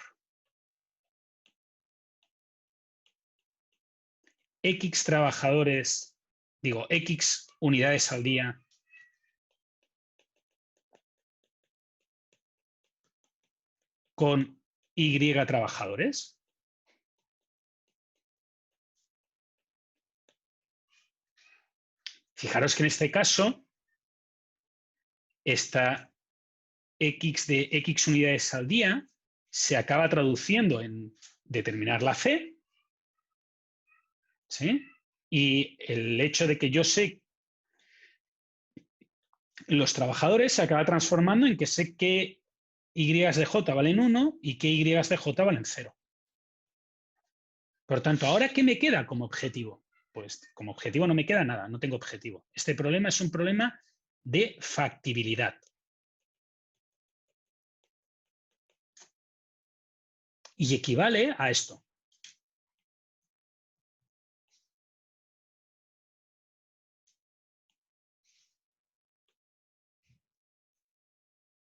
X trabajadores, digo, X unidades al día con Y trabajadores? Fijaros que en este caso, esta X de X unidades al día se acaba traduciendo en determinar la C, ¿sí? Y el hecho de que yo sé los trabajadores se acaba transformando en que sé que Y de J valen 1 y que Y de J valen 0. Por tanto, ¿ahora qué me queda como objetivo? Pues como objetivo no me queda nada, no tengo objetivo. Este problema es un problema de factibilidad. Y equivale a esto.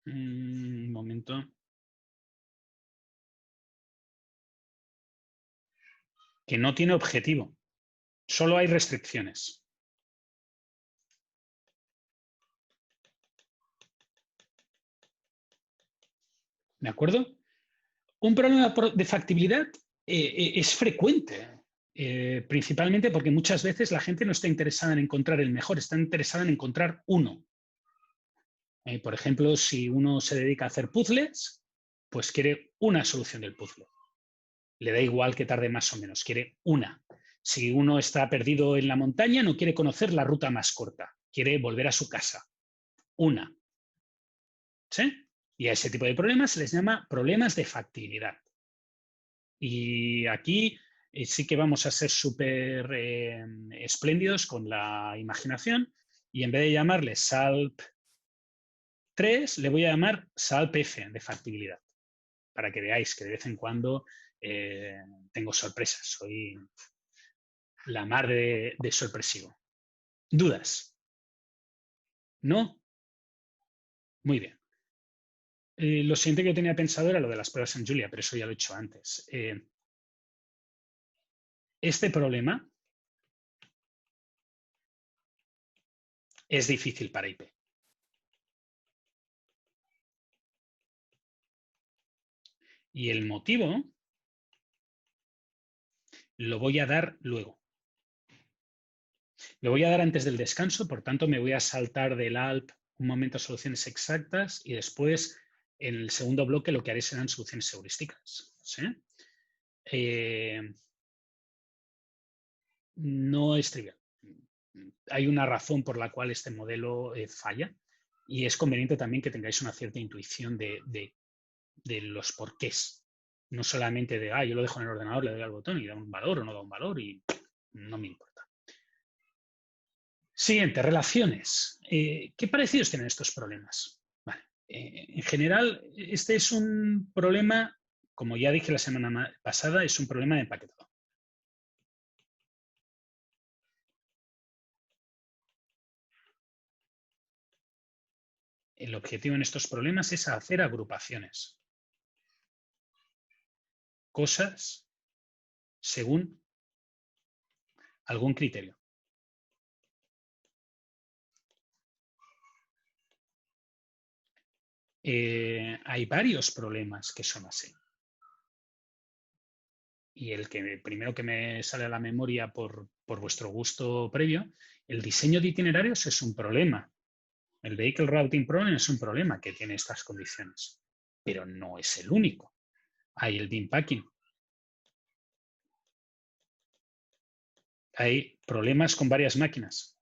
Un momento. Que no tiene objetivo. Solo hay restricciones. ¿De acuerdo? Un problema de factibilidad es frecuente, principalmente porque muchas veces la gente no está interesada en encontrar el mejor, está interesada en encontrar uno. Por ejemplo, si uno se dedica a hacer puzzles, pues quiere una solución del puzzle. Le da igual que tarde más o menos, quiere una. Si uno está perdido en la montaña, no quiere conocer la ruta más corta, quiere volver a su casa. Una. ¿Sí? Y a ese tipo de problemas se les llama problemas de factibilidad. Y aquí sí que vamos a ser súper espléndidos con la imaginación y en vez de llamarle SALP 3, le voy a llamar SALP F de factibilidad, para que veáis que de vez en cuando tengo sorpresas. Soy la mar de sorpresivo. ¿Dudas? ¿No? Muy bien. Lo siguiente que yo tenía pensado era lo de las pruebas en Julia, pero eso ya lo he hecho antes. Este problema es difícil para IP. Y el motivo lo voy a dar luego. Lo voy a dar antes del descanso, por tanto me voy a saltar del ALP un momento a soluciones exactas y después en el segundo bloque lo que haré serán soluciones heurísticas. ¿Sí? No es trivial. Hay una razón por la cual este modelo falla y es conveniente también que tengáis una cierta intuición de los porqués. No solamente de, yo lo dejo en el ordenador, le doy al botón y da un valor o no da un valor y no me importa. Siguiente, relaciones. ¿Qué parecidos tienen estos problemas? Vale. En general, este es un problema, como ya dije la semana pasada, es un problema de empaquetado. El objetivo en estos problemas es hacer agrupaciones. Cosas según algún criterio. Hay varios problemas que son así. Y el primero que me sale a la memoria por vuestro gusto previo, el diseño de itinerarios es un problema. El Vehicle Routing Problem es un problema que tiene estas condiciones, pero no es el único. Hay el Bin Packing. Hay problemas con varias máquinas.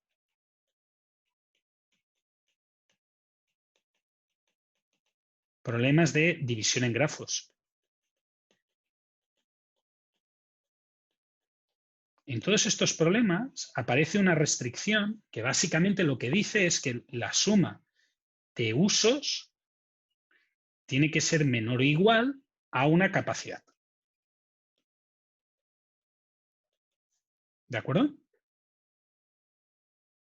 Problemas de división en grafos. En todos estos problemas aparece una restricción que básicamente lo que dice es que la suma de usos tiene que ser menor o igual a una capacidad. ¿De acuerdo?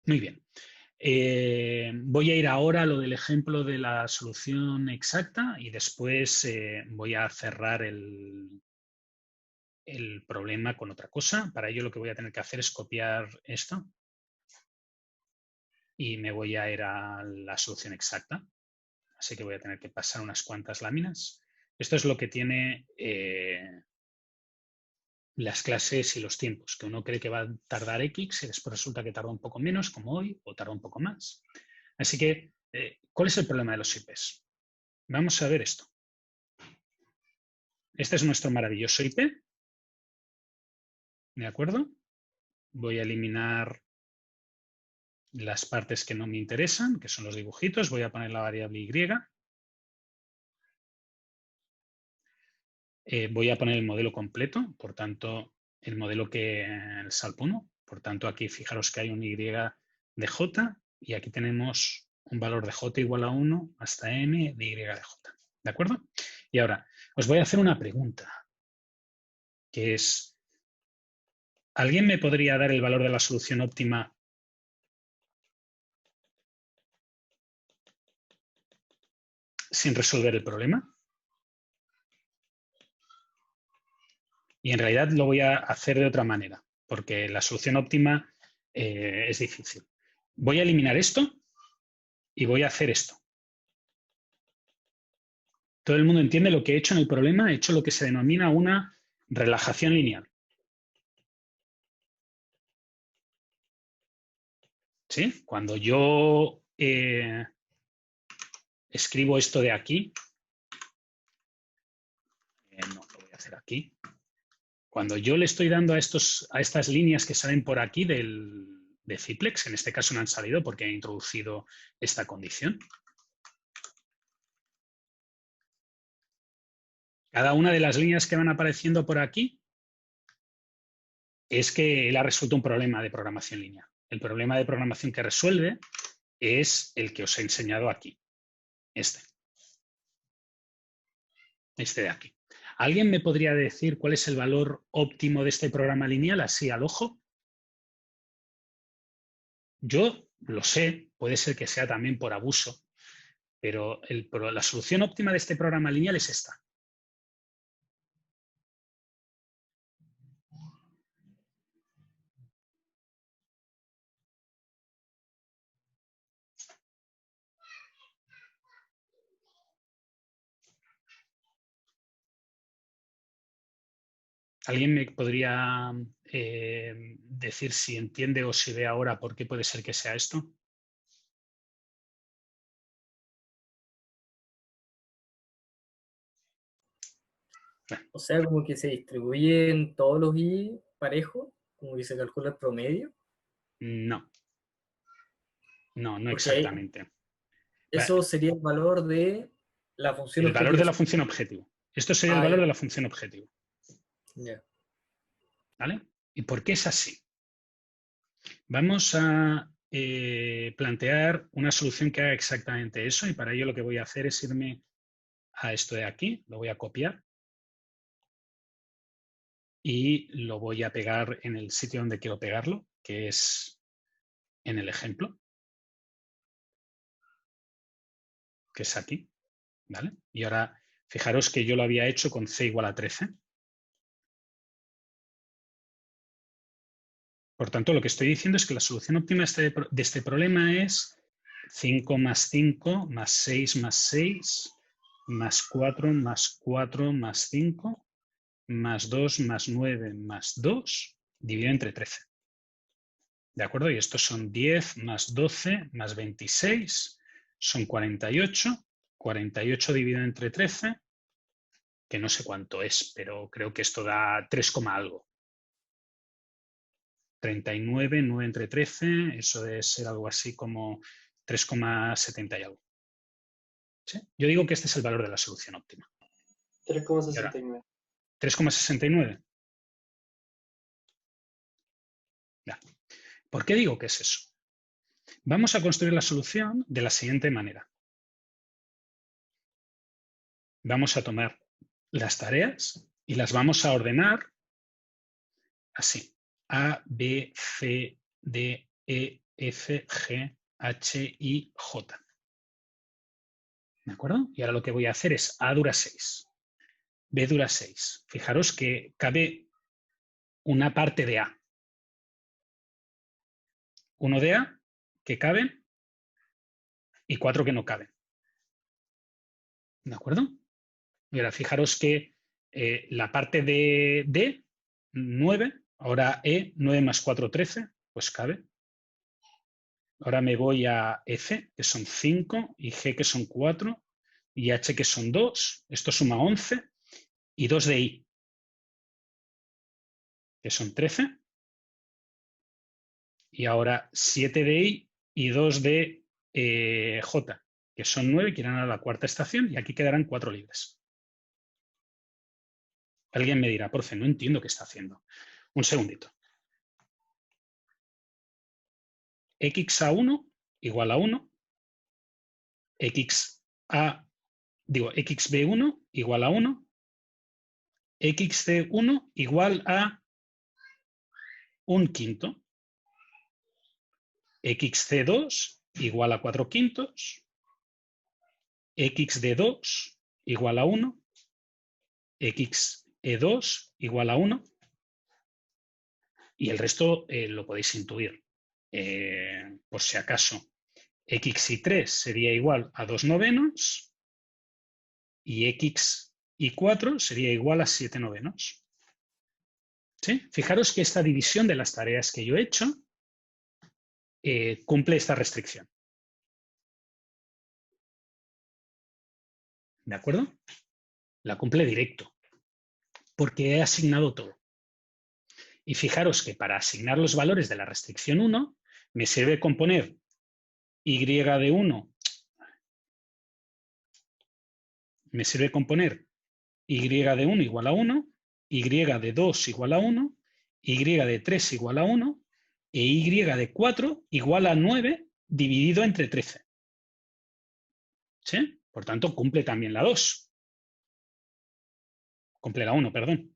Muy bien. Voy a ir ahora a lo del ejemplo de la solución exacta y después voy a cerrar el problema con otra cosa. Para ello lo que voy a tener que hacer es copiar esto y me voy a ir a la solución exacta. Así que voy a tener que pasar unas cuantas láminas. Esto es lo que tiene las clases y los tiempos, que uno cree que va a tardar X y después resulta que tarda un poco menos, como hoy, o tarda un poco más. Así que, ¿cuál es el problema de los IPs? Vamos a ver esto. Este es nuestro maravilloso IP. ¿De acuerdo? Voy a eliminar las partes que no me interesan, que son los dibujitos. Voy a poner la variable Y. Voy a poner el modelo completo, por tanto, el modelo que el SALP1. Por tanto, aquí fijaros que hay un Y de J y aquí tenemos un valor de J igual a 1 hasta M de Y de J. ¿De acuerdo? Y ahora, os voy a hacer una pregunta, que es, ¿alguien me podría dar el valor de la solución óptima sin resolver el problema? Y en realidad lo voy a hacer de otra manera, porque la solución óptima es difícil. Voy a eliminar esto y voy a hacer esto. Todo el mundo entiende lo que he hecho en el problema. He hecho lo que se denomina una relajación lineal. ¿Sí? Cuando yo escribo esto de aquí, no, lo voy a hacer aquí. Cuando yo le estoy dando a estas líneas que salen por aquí de Ciplex, en este caso no han salido porque he introducido esta condición. Cada una de las líneas que van apareciendo por aquí es que él ha resuelto un problema de programación lineal. El problema de programación que resuelve es el que os he enseñado aquí. Este de aquí. ¿Alguien me podría decir cuál es el valor óptimo de este programa lineal así al ojo? Yo lo sé, puede ser que sea también por abuso, pero la solución óptima de este programa lineal es esta. ¿Alguien me podría decir si entiende o si ve ahora por qué puede ser que sea esto? O sea, como que se distribuyen todos los i parejos, como que se calcula el promedio. No. No Porque exactamente. eso sería el valor de la función El valor objetivo. de la función objetivo. Esto sería el valor de la función objetivo. Ya. ¿Vale? ¿Y por qué es así? Vamos a plantear una solución que haga exactamente eso y para ello lo que voy a hacer es irme a esto de aquí, lo voy a copiar y lo voy a pegar en el sitio donde quiero pegarlo, que es en el ejemplo, que es aquí. ¿Vale? Y ahora fijaros que yo lo había hecho con c igual a 13. Por tanto, lo que estoy diciendo es que la solución óptima de este problema es 5 más 5 más 6 más 6 más 4 más 4 más 5 más 2 más 9 más 2 dividido entre 13. ¿De acuerdo? Y estos son 10 más 12 más 26 son 48. 48 dividido entre 13, que no sé cuánto es, pero creo que esto da 3, algo. 39, 9 entre 13, eso debe ser algo así como 3,70 y algo. ¿Sí? Yo digo que este es el valor de la solución óptima. 3,69. 3,69. Ya. ¿Por qué digo que es eso? Vamos a construir la solución de la siguiente manera. Vamos a tomar las tareas y las vamos a ordenar así. A, B, C, D, E, F, G, H, I, J. ¿De acuerdo? Y ahora lo que voy a hacer es A dura 6, B dura 6. Fijaros que cabe una parte de A. Uno de A que caben y 4 que no caben. ¿De acuerdo? Y ahora fijaros que la parte de D, 9, ahora E, 9 más 4, 13, pues cabe. Ahora me voy a F, que son 5, y G, que son 4, y H, que son 2. Esto suma 11, y 2 de I, que son 13. Y ahora 7 de I y 2 de J, que son 9, que irán a la cuarta estación, y aquí quedarán 4 libres. Alguien me dirá, profe, no entiendo qué está haciendo. Un segundito. XA1 igual a 1, XB1 igual a 1, XC1 igual a 1/5, XC2 igual a 4/5, XD2 igual a 1, XE2 igual a 1, y el resto lo podéis intuir. Por si acaso, XY3 sería igual a 2/9 y XY4 sería igual a 7/9. ¿Sí? Fijaros que esta división de las tareas que yo he hecho cumple esta restricción. ¿De acuerdo? La cumple directo, porque he asignado todo. Y fijaros que para asignar los valores de la restricción 1, me sirve con poner y de 1, me sirve con poner y de 1 igual a 1, y de 2 igual a 1, y de 3 igual a 1, e y de 4 igual a 9 dividido entre 13. ¿Sí? Por tanto, cumple también la 2. Cumple la 1, perdón.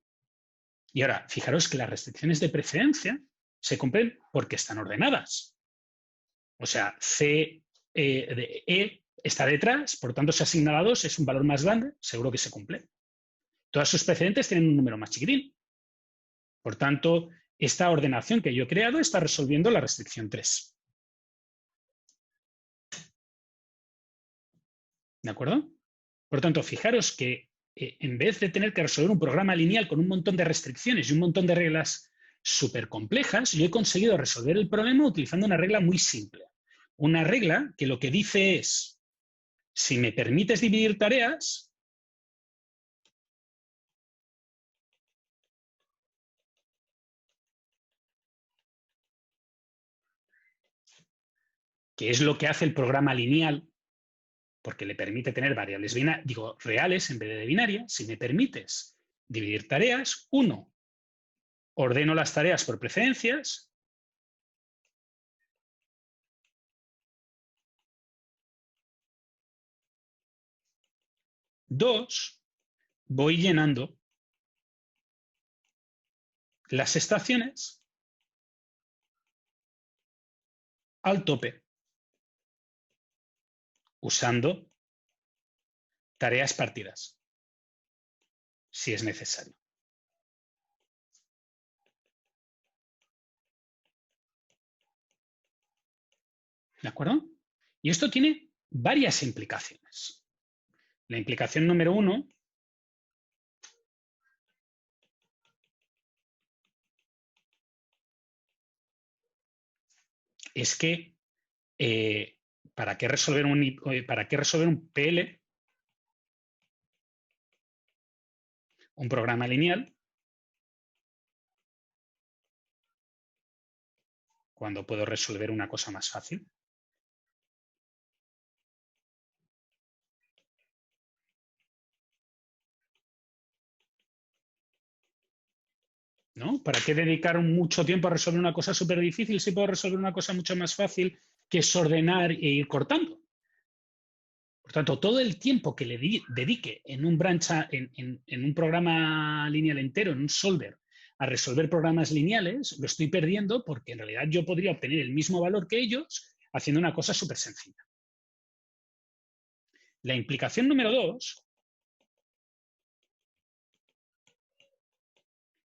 Y ahora, fijaros que las restricciones de precedencia se cumplen porque están ordenadas. O sea, C de E está detrás, por tanto se asigna la 2, es un valor más grande, seguro que se cumple. Todas sus precedentes tienen un número más chiquitín. Por tanto, esta ordenación que yo he creado está resolviendo la restricción 3. ¿De acuerdo? Por tanto, fijaros que en vez de tener que resolver un programa lineal con un montón de restricciones y un montón de reglas súper complejas, yo he conseguido resolver el problema utilizando una regla muy simple. Una regla que lo que dice es, si me permites dividir tareas, que es lo que hace el programa lineal, porque le permite tener variables reales en vez de binarias, si me permites dividir tareas, 1, ordeno las tareas por preferencias, 2, voy llenando las estaciones al tope, usando tareas partidas, si es necesario. ¿De acuerdo? Y esto tiene varias implicaciones. La implicación número 1 es que ¿para qué resolver un PL, un programa lineal, cuando puedo resolver una cosa más fácil? ¿No? ¿Para qué dedicar mucho tiempo a resolver una cosa súper difícil si puedo resolver una cosa mucho más fácil, que es ordenar e ir cortando? Por tanto, todo el tiempo que le dedique en un programa lineal entero, en un solver, a resolver programas lineales, lo estoy perdiendo porque en realidad yo podría obtener el mismo valor que ellos haciendo una cosa súper sencilla. La implicación número 2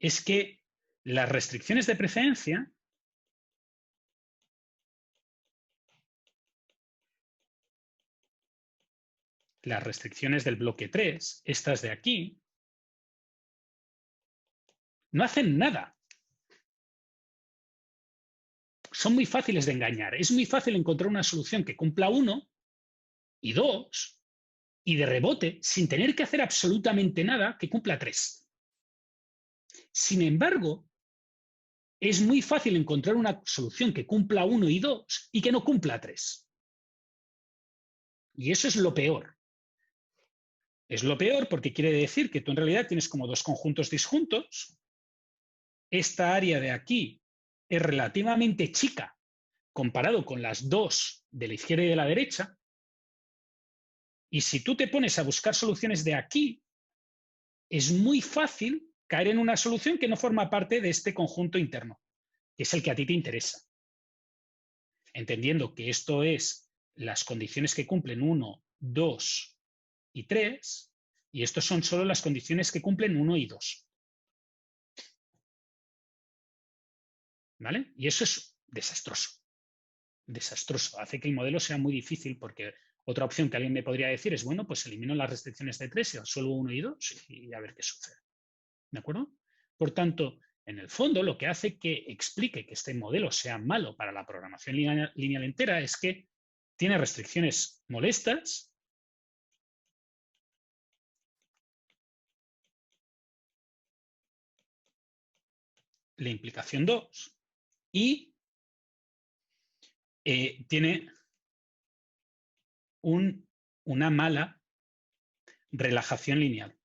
es que las restricciones de precedencia las restricciones del bloque 3, estas de aquí, no hacen nada. Son muy fáciles de engañar. Es muy fácil encontrar una solución que cumpla 1 y 2 y de rebote, sin tener que hacer absolutamente nada, que cumpla 3. Sin embargo, es muy fácil encontrar una solución que cumpla 1 y 2 y que no cumpla 3. Y eso es lo peor. Es lo peor porque quiere decir que tú en realidad tienes como dos conjuntos disjuntos. Esta área de aquí es relativamente chica comparado con las dos de la izquierda y de la derecha. Y si tú te pones a buscar soluciones de aquí, es muy fácil caer en una solución que no forma parte de este conjunto interno, que es el que a ti te interesa. Entendiendo que esto es las condiciones que cumplen 1, 2 y 3, y estos son solo las condiciones que cumplen 1 y 2. ¿Vale? Y eso es desastroso. Desastroso. Hace que el modelo sea muy difícil porque otra opción que alguien me podría decir es, bueno, pues elimino las restricciones de 3 y resuelvo 1 y 2 y a ver qué sucede. ¿De acuerdo? Por tanto, en el fondo, lo que hace que explique que este modelo sea malo para la programación lineal entera es que tiene restricciones molestas, la implicación 2, y tiene una mala relajación lineal.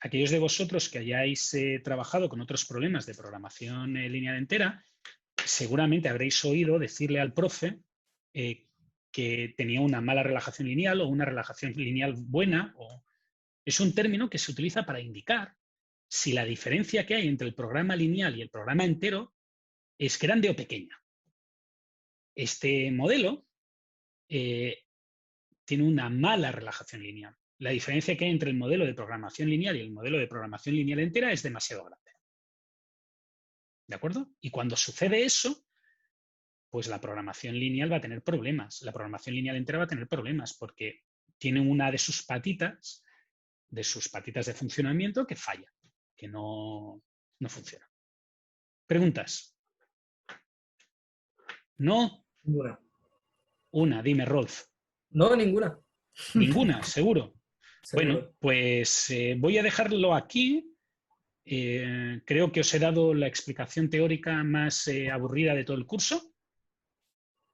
aquellos de vosotros que hayáis trabajado con otros problemas de programación lineal entera, seguramente habréis oído decirle al profe que tenía una mala relajación lineal o una relajación lineal buena. Es un término que se utiliza para indicar si la diferencia que hay entre el programa lineal y el programa entero es grande o pequeña. Este modelo tiene una mala relajación lineal. La diferencia que hay entre el modelo de programación lineal y el modelo de programación lineal entera es demasiado grande. ¿De acuerdo? Y cuando sucede eso, pues la programación lineal va a tener problemas. La programación lineal entera va a tener problemas porque tiene una de sus patitas de funcionamiento que falla, que no funciona. ¿Preguntas? ¿No? Ninguna. Una, dime, Rolf. No, ninguna. Ninguna, seguro. Seguro. Bueno, pues voy a dejarlo aquí. Creo que os he dado la explicación teórica más aburrida de todo el curso.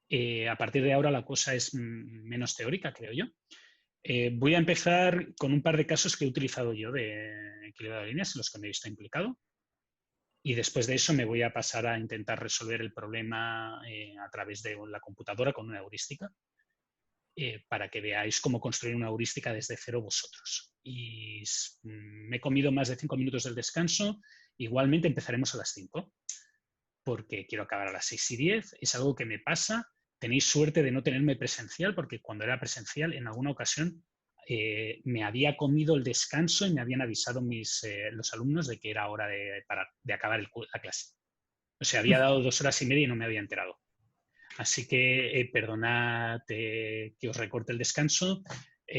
A partir de ahora la cosa es menos teórica, creo yo. Voy a empezar con un par de casos que he utilizado yo de equilibrio de líneas en los que me he visto implicado. Y después de eso me voy a pasar a intentar resolver el problema a través de la computadora con una heurística. Para que veáis cómo construir una heurística desde cero vosotros. Y me he comido más de 5 minutos del descanso. Igualmente empezaremos a las 5, porque quiero acabar a las 6:10. Es algo que me pasa. Tenéis suerte de no tenerme presencial, porque cuando era presencial, en alguna ocasión me había comido el descanso y me habían avisado los alumnos de que era hora de acabar la clase. O sea, había dado 2 horas y media y no me había enterado. Así que perdonad que os recorte el descanso.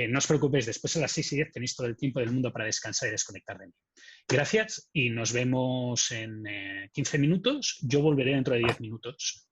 No os preocupéis, después a las 6:10 tenéis todo el tiempo del mundo para descansar y desconectar de mí. Gracias y nos vemos en 15 minutos. Yo volveré dentro de 10 minutos.